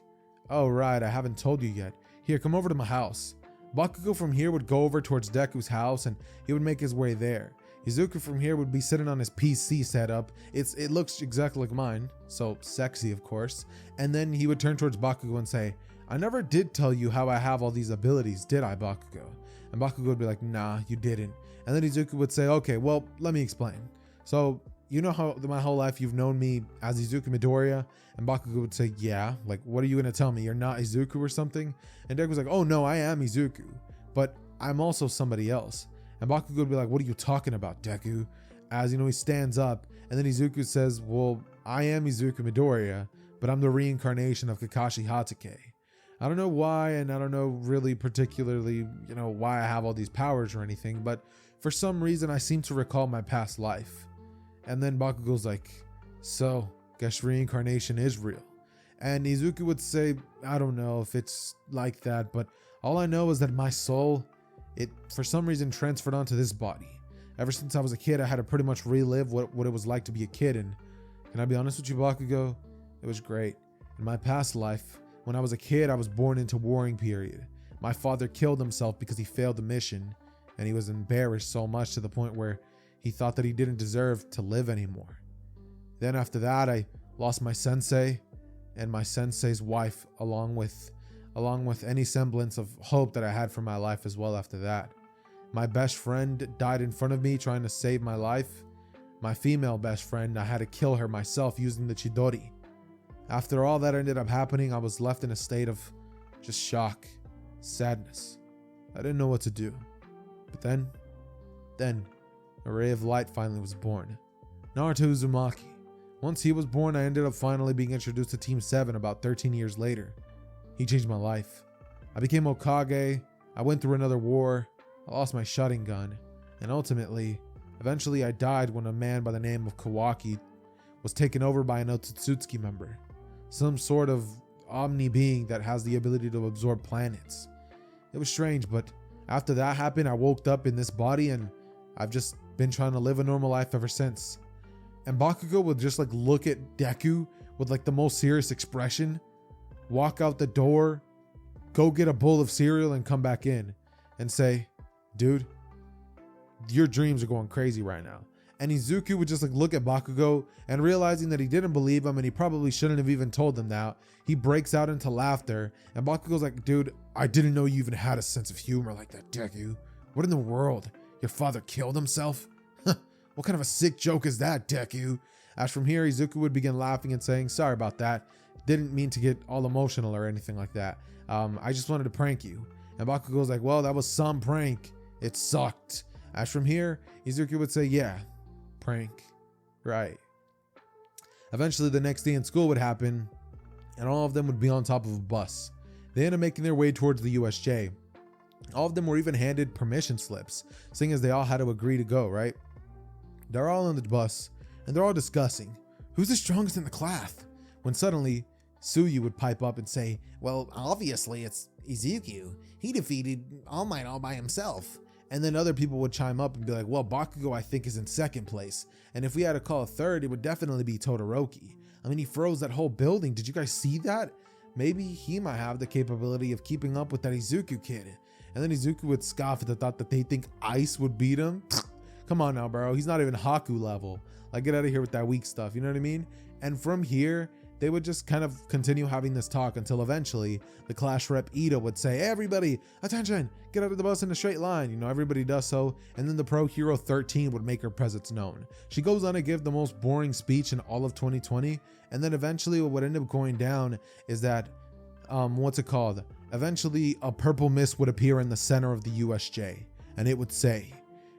oh, right, I haven't told you yet. Here, come over to my house. Bakugou from here would go over towards Deku's house and he would make his way there. Izuku from here would be sitting on his PC setup. It looks exactly like mine, so sexy, of course. And then he would turn towards Bakugou and say, I never did tell you how I have all these abilities, did I, Bakugou? And Bakugou would be like, nah, you didn't. And then Izuku would say, okay, well, let me explain. So, you know how my whole life you've known me as Izuku Midoriya? And Bakugou would say, yeah, like, what are you going to tell me? You're not Izuku or something? And Deku was like, oh, no, I am Izuku, but I'm also somebody else. And Bakugou would be like, what are you talking about, Deku? As, you know, he stands up, and then Izuku says, well, I am Izuku Midoriya, but I'm the reincarnation of Kakashi Hatake. I don't know why, and I don't know really particularly, you know, why I have all these powers or anything, but for some reason I seem to recall my past life. And then Bakugou's like, so, guess reincarnation is real. And Izuku would say, I don't know if it's like that, but all I know is that my soul, it for some reason transferred onto this body. Ever since I was a kid, I had to pretty much relive what it was like to be a kid. And can I be honest with you, Bakugou? It was great. In my past life, when I was a kid, I was born into warring period. My father killed himself because he failed the mission, and he was embarrassed so much to the point where he thought that he didn't deserve to live anymore. Then after that, I lost my sensei and my sensei's wife, along with any semblance of hope that I had for my life as well after that. My best friend died in front of me trying to save my life. My female best friend, I had to kill her myself using the Chidori. After all that ended up happening, I was left in a state of just shock, sadness. I didn't know what to do. But then, a ray of light finally was born. Naruto Uzumaki. Once he was born, I ended up finally being introduced to Team 7 about 13 years later. He changed my life. I became Hokage, I went through another war, I lost my shutting gun, and eventually I died when a man by the name of Kawaki was taken over by an Otsutsuki member. Some sort of omni being that has the ability to absorb planets. It was strange, but after that happened, I woke up in this body and I've just been trying to live a normal life ever since. And Bakugou would just look at Deku with the most serious expression, walk out the door, go get a bowl of cereal and come back in and say, dude, your dreams are going crazy right now. And Izuku would just look at Bakugou, and realizing that he didn't believe him and he probably shouldn't have even told him that, he breaks out into laughter. And Bakugou's like, dude, I didn't know you even had a sense of humor like that, Deku. What in the world? Your father killed himself? What kind of a sick joke is that, Deku? As from here, Izuku would begin laughing and saying, sorry about that. Didn't mean to get all emotional or anything like that. I just wanted to prank you. And Bakugou's like, well, that was some prank. It sucked. As from here, Izuku would say, yeah, prank. Right. Eventually, the next day in school would happen, and all of them would be on top of a bus. They ended up making their way towards the USJ. All of them were even handed permission slips, seeing as they all had to agree to go, right? They're all on the bus, and they're all discussing, who's the strongest in the class? When suddenly, Tsuyu would pipe up and say, well, obviously it's Izuku. He defeated All Might all by himself. And then other people would chime up and be like, well, Bakugou I think is in second place. And if we had to call a third, it would definitely be Todoroki. I mean, he froze that whole building. Did you guys see that? Maybe he might have the capability of keeping up with that Izuku kid. And then Izuku would scoff at the thought that they think Ice would beat him. Come on now, bro. He's not even Haku level. Get out of here with that weak stuff. You know what I mean? And from here, they would just kind of continue having this talk until eventually the class rep Ida would say, hey, everybody, attention, get out of the bus in a straight line. Everybody does so. And then the Pro Hero 13 would make her presence known. She goes on to give the most boring speech in all of 2020. And then eventually what would end up going down is that, eventually a purple mist would appear in the center of the USJ. And it would say,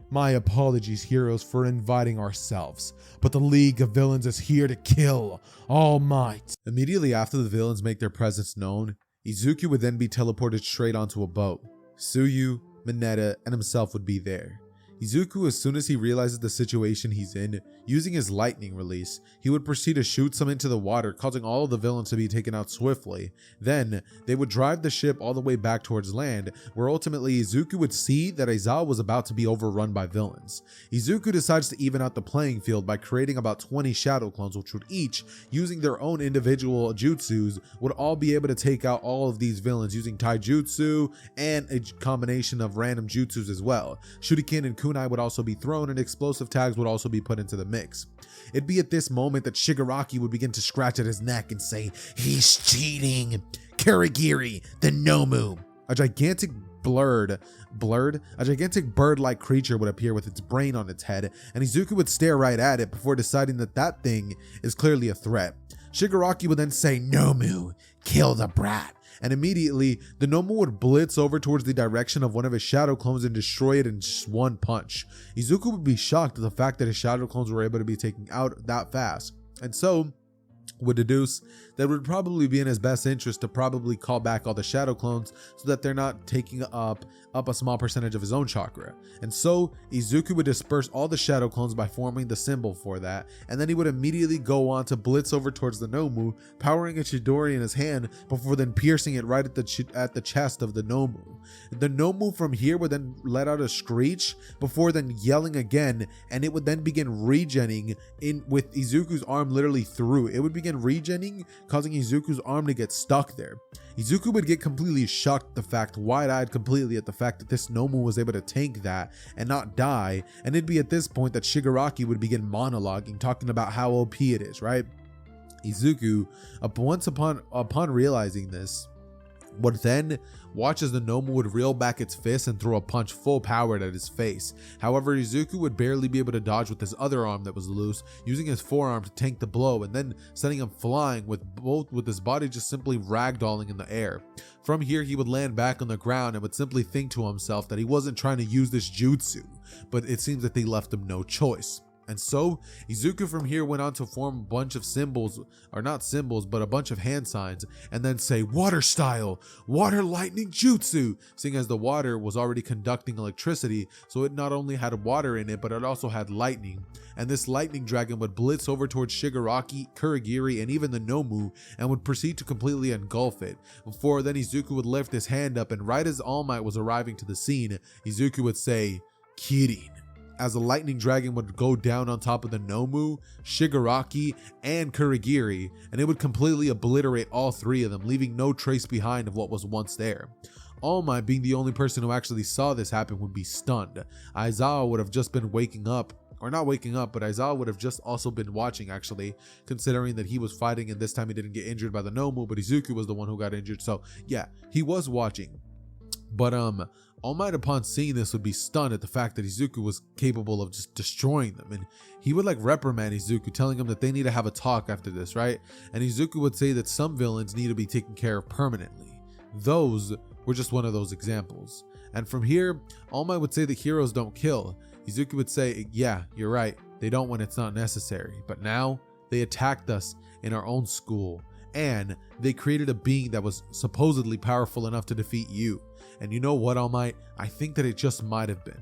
my apologies, heroes, for inviting ourselves, but the League of Villains is here to kill All Might. Immediately after the villains make their presence known, Izuku would then be teleported straight onto a boat. Tsuyu, Mineta, and himself would be there. Izuku, as soon as he realizes the situation he's in, using his lightning release, he would proceed to shoot some into the water, causing all of the villains to be taken out swiftly. Then, they would drive the ship all the way back towards land, where ultimately Izuku would see that Aizawa was about to be overrun by villains. Izuku decides to even out the playing field by creating about 20 shadow clones, which would each, using their own individual jutsus, would all be able to take out all of these villains using taijutsu and a combination of random jutsus as well. Shuriken and kunai would also be thrown, and explosive tags would also be put into the mix. It'd be at this moment that Shigaraki would begin to scratch at his neck and say, he's cheating! Karigiri, the Nomu! A gigantic bird-like creature would appear with its brain on its head, and Izuku would stare right at it before deciding that that thing is clearly a threat. Shigaraki would then say, Nomu, kill the brat. And immediately, the Nomu would blitz over towards the direction of one of his shadow clones and destroy it in just one punch. Izuku would be shocked at the fact that his shadow clones were able to be taken out that fast, and so would deduce that would probably be in his best interest to probably call back all the shadow clones so that they're not taking up a small percentage of his own chakra. And so Izuku would disperse all the shadow clones by forming the symbol for that, and then he would immediately go on to blitz over towards the Nomu, powering a Chidori in his hand before then piercing it right at the chest of the Nomu. The Nomu from here would then let out a screech before then yelling again, and it would then begin regenning in with Izuku's arm literally through. It would begin regenning, causing Izuku's arm to get stuck there. Izuku would get completely shocked, wide-eyed completely at the fact that this Nomu was able to tank that and not die, and it'd be at this point that Shigaraki would begin monologuing, talking about how OP it is, right? Izuku, once upon realizing this, would then watch as the Nomu would reel back its fist and throw a punch full powered at his face. However, Izuku would barely be able to dodge with his other arm that was loose, using his forearm to tank the blow and then sending him flying with his body just simply ragdolling in the air. From here, he would land back on the ground and would simply think to himself that he wasn't trying to use this jutsu, but it seems that they left him no choice. And so Izuku from here went on to form a bunch of symbols, or not symbols, but a bunch of hand signs, and then say water style, water lightning jutsu, seeing as the water was already conducting electricity, so it not only had water in it, but it also had lightning. And this lightning dragon would blitz over towards Shigaraki, Kurogiri, and even the Nomu, and would proceed to completely engulf it. Before then Izuku would lift his hand up, and right as All Might was arriving to the scene, Izuku would say, Kirin, as the lightning dragon would go down on top of the Nomu, Shigaraki, and Kurogiri, and it would completely obliterate all three of them, leaving no trace behind of what was once there. All Might, being the only person who actually saw this happen, would be stunned. Aizawa would have just been waking up, or not waking up, but Aizawa would have just also been watching, actually, considering that he was fighting and this time he didn't get injured by the Nomu, but Izuku was the one who got injured, so yeah, he was watching. But All Might, upon seeing this, would be stunned at the fact that Izuku was capable of just destroying them, and he would reprimand Izuku, telling him that they need to have a talk after this, right? And Izuku would say that some villains need to be taken care of permanently. Those were just one of those examples. And from here, All Might would say that heroes don't kill. Izuku would say, yeah, you're right, they don't when it's not necessary, but now they attacked us in our own school, and they created a being that was supposedly powerful enough to defeat you. And you know what, All Might? I think that it just might have been.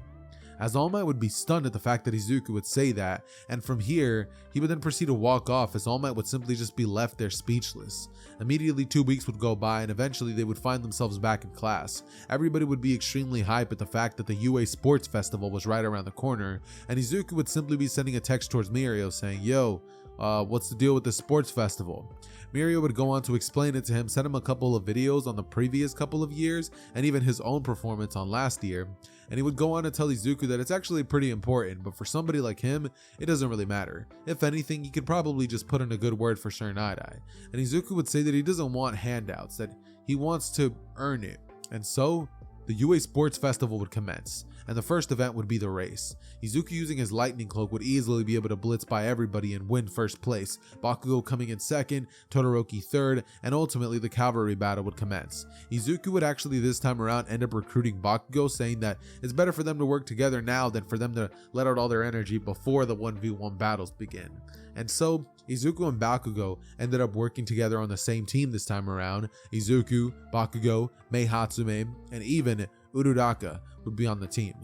As All Might would be stunned at the fact that Izuku would say that, and from here, he would then proceed to walk off, as All Might would simply just be left there speechless. Immediately 2 weeks would go by, and eventually they would find themselves back in class. Everybody would be extremely hyped at the fact that the UA Sports Festival was right around the corner, and Izuku would simply be sending a text towards Mirio saying, yo, what's the deal with the sports festival? Mirio would go on to explain it to him, send him a couple of videos on the previous couple of years, and even his own performance on last year. And he would go on to tell Izuku that it's actually pretty important, but for somebody like him, it doesn't really matter. If anything, he could probably just put in a good word for Sir Night-Eye. And Izuku would say that he doesn't want handouts, that he wants to earn it. And so, the UA Sports Festival would commence, and the first event would be the race. Izuku, using his lightning cloak, would easily be able to blitz by everybody and win first place, Bakugou coming in second, Todoroki third, and ultimately the cavalry battle would commence. Izuku would actually this time around end up recruiting Bakugou, saying that it's better for them to work together now than for them to let out all their energy before the 1v1 battles begin. And so, Izuku and Bakugou ended up working together on the same team this time around. Izuku, Bakugou, Mei Hatsume, and even Uraraka would be on the team.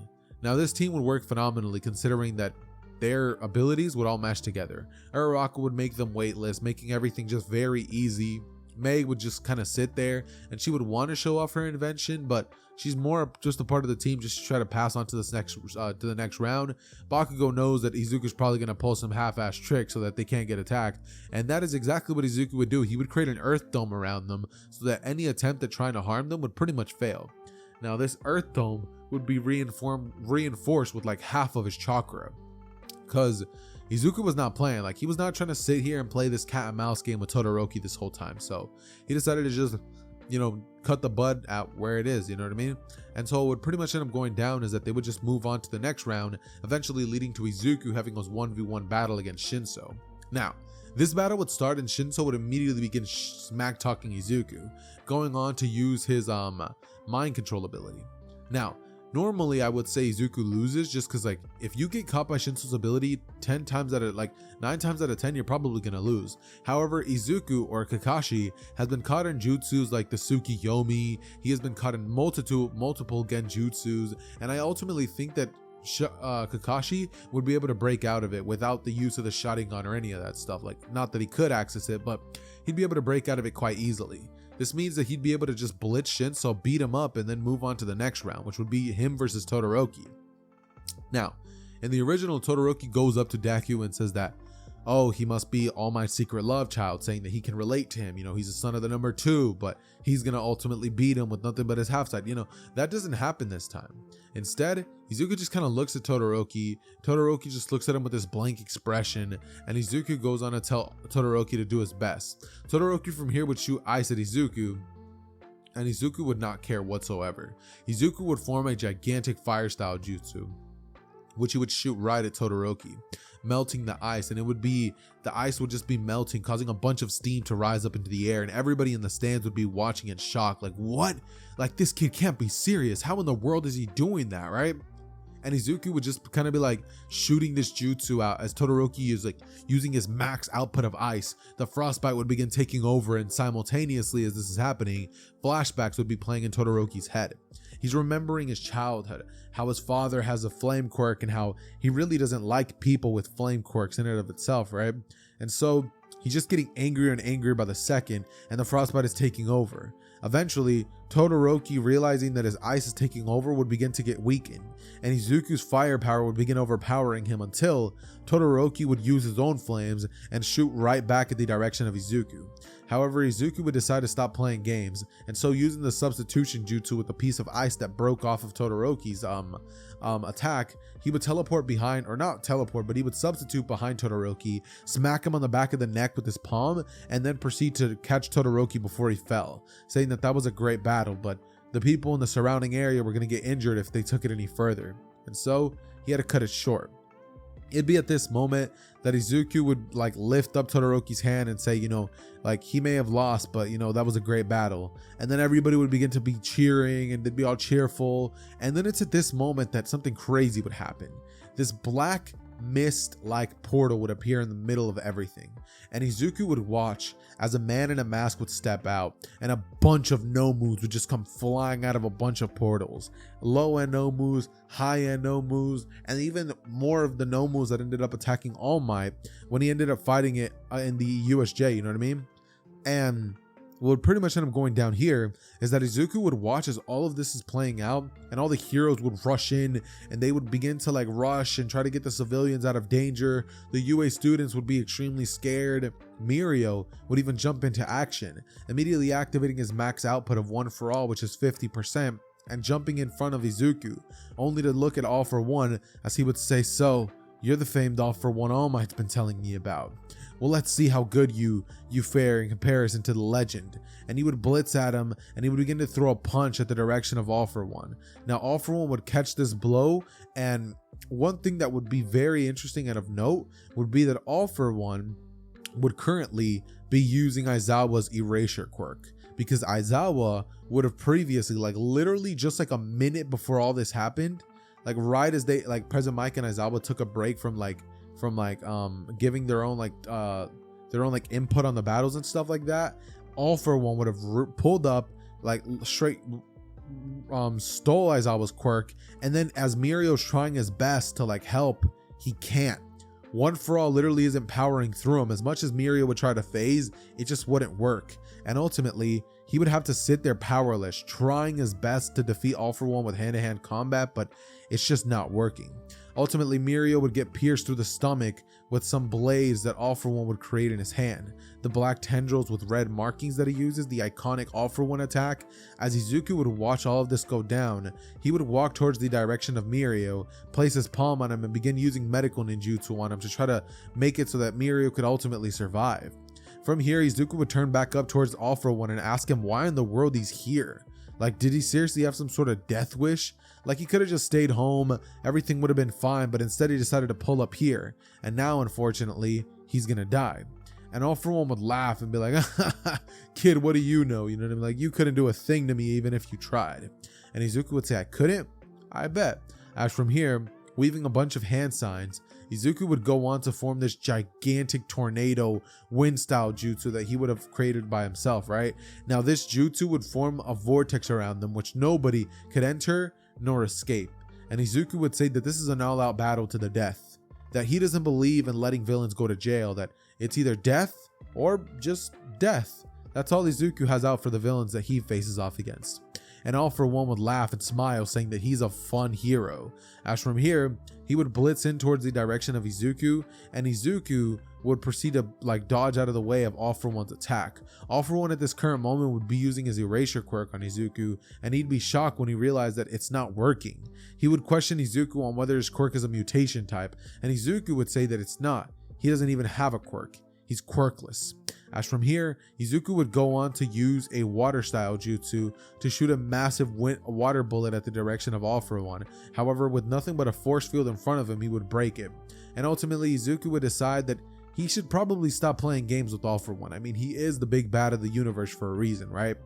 Now this team would work phenomenally, considering that their abilities would all mesh together. Uraraka would make them weightless, making everything just very easy. Mei would just kind of sit there, and she would want to show off her invention, but she's more just a part of the team just to try to pass on to the next round. Bakugou knows that Izuku's probably going to pull some half-ass tricks so that they can't get attacked, and that is exactly what Izuku would do. He would create an earth dome around them so that any attempt at trying to harm them would pretty much fail. Now this earth dome would be reinforced with half of his chakra, because Izuku was not playing. He was not trying to sit here and play this cat and mouse game with Todoroki this whole time. So he decided to just, cut the bud out where it is, you know what I mean? And so what would pretty much end up going down is that they would just move on to the next round, eventually leading to Izuku having his 1v1 battle against Shinso. Now, this battle would start and Shinso would immediately begin smack-talking Izuku, going on to use his mind control ability. Now, Normally, I would say Izuku loses just because, like, if you get caught by Shinso's ability 9 times out of 10, you're probably gonna lose. However, Izuku or Kakashi has been caught in jutsus like the Tsukiyomi. He has been caught in multiple genjutsus, and I ultimately think that Kakashi would be able to break out of it without the use of the Sharingan or any of that stuff. Like, not that he could access it, but he'd be able to break out of it quite easily. This means that he'd be able to just blitz Shinso, beat him up, and then move on to the next round, which would be him versus Todoroki. Now, in the original, Todoroki goes up to Deku and says that, oh, he must be All Might's secret love child, saying that he can relate to him. You know, he's a son of the number 2, but he's going to ultimately beat him with nothing but his half side. You know, that doesn't happen this time. Instead, Izuku just kind of looks at Todoroki. Todoroki just looks at him with this blank expression, and Izuku goes on to tell Todoroki to do his best. Todoroki from here would shoot ice at Izuku, and Izuku would not care whatsoever. Izuku would form a gigantic fire style jutsu, which he would shoot right at Todoroki, melting the ice, and the ice would just be melting, causing a bunch of steam to rise up into the air, and everybody in the stands would be watching in shock, like, what? Like, this kid can't be serious. How in the world is he doing that, right? And Izuku would just kind of be like shooting this jutsu out as Todoroki is like using his max output of ice. The frostbite would begin taking over, and simultaneously as this is happening, flashbacks would be playing in Todoroki's head. He's remembering his childhood, how his father has a flame quirk, and how he really doesn't like people with flame quirks in and of itself, right? And so he's just getting angrier and angrier by the second, and the frostbite is taking over. Eventually, Todoroki, realizing that his ice is taking over, would begin to get weakened, and Izuku's firepower would begin overpowering him until Todoroki would use his own flames and shoot right back at the direction of Izuku. However, Izuku would decide to stop playing games, and so using the substitution jutsu with a piece of ice that broke off of Todoroki's attack, he would teleport behind, or not teleport, but he would substitute behind Todoroki, smack him on the back of the neck with his palm, and then proceed to catch Todoroki before he fell, saying that that was a great battle, but the people in the surrounding area were going to get injured if they took it any further, and so he had to cut it short. It'd be at this moment that Izuku would like lift up Todoroki's hand and say, you know, like, he may have lost, but you know, that was a great battle. And then everybody would begin to be cheering, and they'd be all cheerful. And then it's at this moment that something crazy would happen. This black mist like portal would appear in the middle of everything, and Izuku would watch as a man in a mask would step out, and a bunch of Nomus would just come flying out of a bunch of portals. Low-end Nomus, high-end Nomus, and even more of the Nomus that ended up attacking All Might when he ended up fighting it in the USJ, you know what I mean? And what would pretty much end up going down here is that Izuku would watch as all of this is playing out, and all the heroes would rush in, and they would begin to like rush and try to get the civilians out of danger. The UA students would be extremely scared. Mirio would even jump into action, immediately activating his max output of One for All, which is 50%, and jumping in front of Izuku, only to look at All for One as he would say, "So, you're the famed All for One All Might's been telling me about. Well, let's see how good you fare in comparison to the legend." And he would blitz at him, and he would begin to throw a punch at the direction of All for One. Now, All for One would catch this blow, and one thing that would be very interesting and of note would be that All for One would currently be using Aizawa's erasure quirk, because Aizawa would have previously, like literally just like a minute before all this happened, like right as they, like President Mike and Aizawa took a break from giving their own input on the battles and stuff like that, All for One would have pulled up, like straight stole Aizawa's quirk, and then as Mirio's trying his best to like help, he can't. One for All literally isn't powering through him. As much as Mirio would try to phase, it just wouldn't work, and ultimately he would have to sit there powerless, trying his best to defeat All for One with hand-to-hand combat, but it's just not working. Ultimately, Mirio would get pierced through the stomach with some blades that All for One would create in his hand. The black tendrils with red markings that he uses, the iconic All for One attack. As Izuku would watch all of this go down, he would walk towards the direction of Mirio, place his palm on him, and begin using medical ninjutsu on him to try to make it so that Mirio could ultimately survive. From here, Izuku would turn back up towards All for One and ask him why in the world he's here. Like, did he seriously have some sort of death wish? Like, he could have just stayed home, everything would have been fine, but instead he decided to pull up here, and now unfortunately he's gonna die. And All for One would laugh and be like, "Kid, what do you know? You know what I mean? Like, you couldn't do a thing to me even if you tried." And Izuku would say, "I couldn't? I bet. As from here, weaving a bunch of hand signs, Izuku would go on to form this gigantic tornado wind style jutsu that he would have created by himself, right? Now this jutsu would form a vortex around them which nobody could enter nor escape. And Izuku would say that this is an all-out battle to the death, that he doesn't believe in letting villains go to jail, that it's either death or just death. That's all Izuku has out for the villains that he faces off against. And All For One would laugh and smile, saying that he's a fun hero. As from here, he would blitz in towards the direction of Izuku, and Izuku would proceed to dodge out of the way of All For One's attack. All For One at this current moment would be using his erasure quirk on Izuku, and he'd be shocked when he realized that it's not working. He would question Izuku on whether his quirk is a mutation type, and Izuku would say that it's not. He doesn't even have a quirk. He's quirkless. As from here, Izuku would go on to use a water style jutsu to shoot a massive water bullet at the direction of All For One. However, with nothing but a force field in front of him, he would break it. And ultimately, Izuku would decide that he should probably stop playing games with All For One. I mean, he is the big bad of the universe for a reason, right?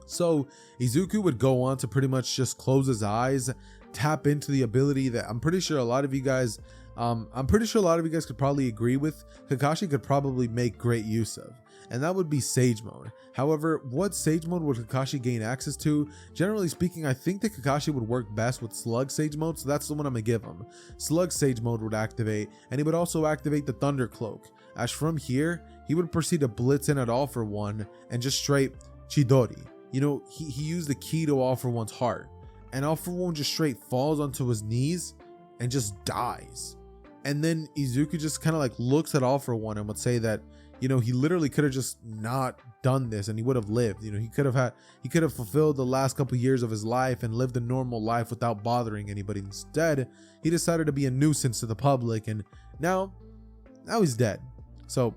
So Izuku would go on to pretty much just close his eyes, tap into the ability that I'm pretty sure a lot of you guys could probably agree with. Kakashi could probably make great use of, and that would be Sage Mode. However, what Sage Mode would Kakashi gain access to? Generally speaking, I think that Kakashi would work best with Slug Sage Mode, so that's the one I'm gonna give him. Slug Sage Mode would activate, and he would also activate the Thunder Cloak. As from here, he would proceed to blitz in at All For One and just straight Chidori. You know, he used the key to All For One's heart, and All For One just straight falls onto his knees and just dies. And then Izuku just kind of looks at All For One and would say that, you know, he literally could have just not done this and he would have lived. You know, he could have fulfilled the last couple years of his life and lived a normal life without bothering anybody. Instead, he decided to be a nuisance to the public, and now he's dead. So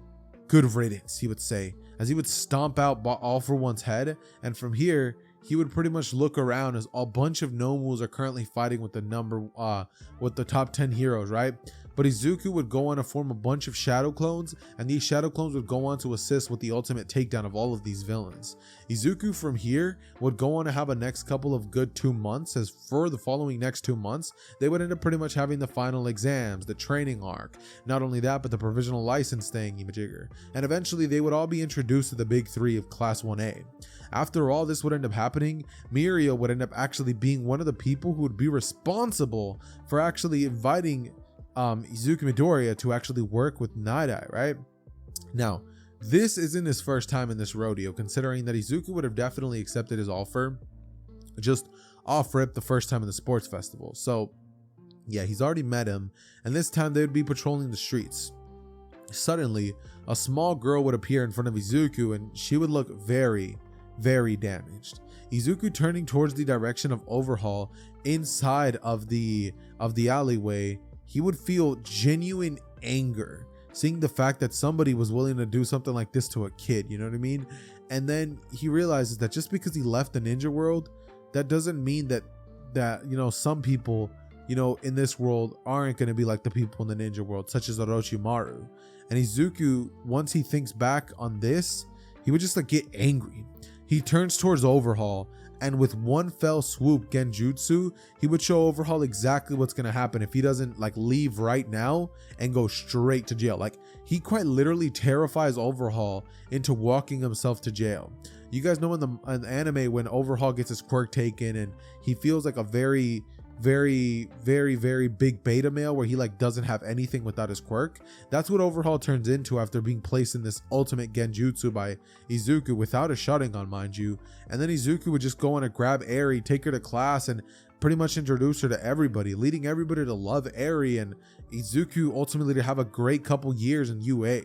good riddance, he would say, as he would stomp out All For One's head. And from here, he would pretty much look around as a bunch of Nomus are currently fighting with the top 10 heroes, right? But Izuku would go on to form a bunch of shadow clones, and these shadow clones would go on to assist with the ultimate takedown of all of these villains. Izuku from here would go on to have a next couple of good 2 months, as for the following next 2 months, they would end up pretty much having the final exams, the training arc, not only that, but the provisional license thingy-majigger, and eventually they would all be introduced to the big three of Class 1A. After all this would end up happening, Mirio would end up actually being one of the people who would be responsible for actually inviting Izuku Midoriya to actually work with Night Eye, right? Now, this isn't his first time in this rodeo, considering that Izuku would have definitely accepted his offer just off rip the first time in the sports festival. So yeah, he's already met him, and this time they would be patrolling the streets. Suddenly, a small girl would appear in front of Izuku, and she would look very, very damaged. Izuku, turning towards the direction of Overhaul inside of the alleyway, he would feel genuine anger seeing the fact that somebody was willing to do something like this to a kid, you know what I mean? And then he realizes that just because he left the ninja world, that doesn't mean that you know, some people, you know, in this world aren't going to be like the people in the ninja world, such as Orochimaru. And Izuku, once he thinks back on this, he would just get angry. He turns towards Overhaul, and with one fell swoop genjutsu, he would show Overhaul exactly what's going to happen if he doesn't leave right now and go straight to jail. He quite literally terrifies Overhaul into walking himself to jail. You guys know in the anime when Overhaul gets his quirk taken and he feels like a very, very, very, very big beta male where he doesn't have anything without his quirk. That's what Overhaul turns into after being placed in this ultimate genjutsu by Izuku without a Sharingan, mind you. And then Izuku would just go on to grab Eri, take her to class, and pretty much introduce her to everybody, leading everybody to love Eri, and Izuku ultimately to have a great couple years in UA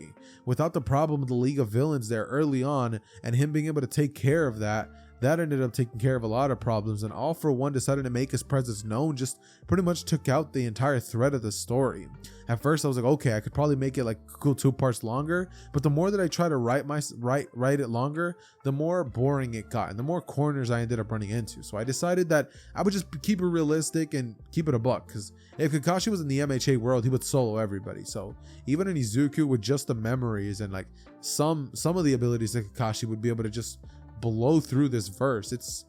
without the problem of the League of Villains there early on, and him being able to take care of that ended up taking care of a lot of problems. And All For One decided to make his presence known, just pretty much took out the entire thread of the story. At first I was like, okay, I could probably make it cool 2 parts longer, but the more that I try to write it longer, the more boring it got and the more corners I ended up running into. So I decided that I would just keep it realistic and keep it a buck, because if Kakashi was in the MHA world, he would solo everybody. So even in Izuku, with just the memories and some of the abilities that Kakashi would be able to just blow through this verse, it's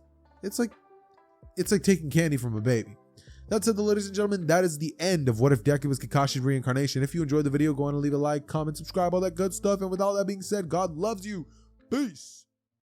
like taking candy from a baby. That said, ladies and gentlemen, that is the end of What If Deku was Kakashi's Reincarnation. If you enjoyed the video, go on and leave a like, comment, subscribe, all that good stuff. And with all that being said, God loves you. Peace.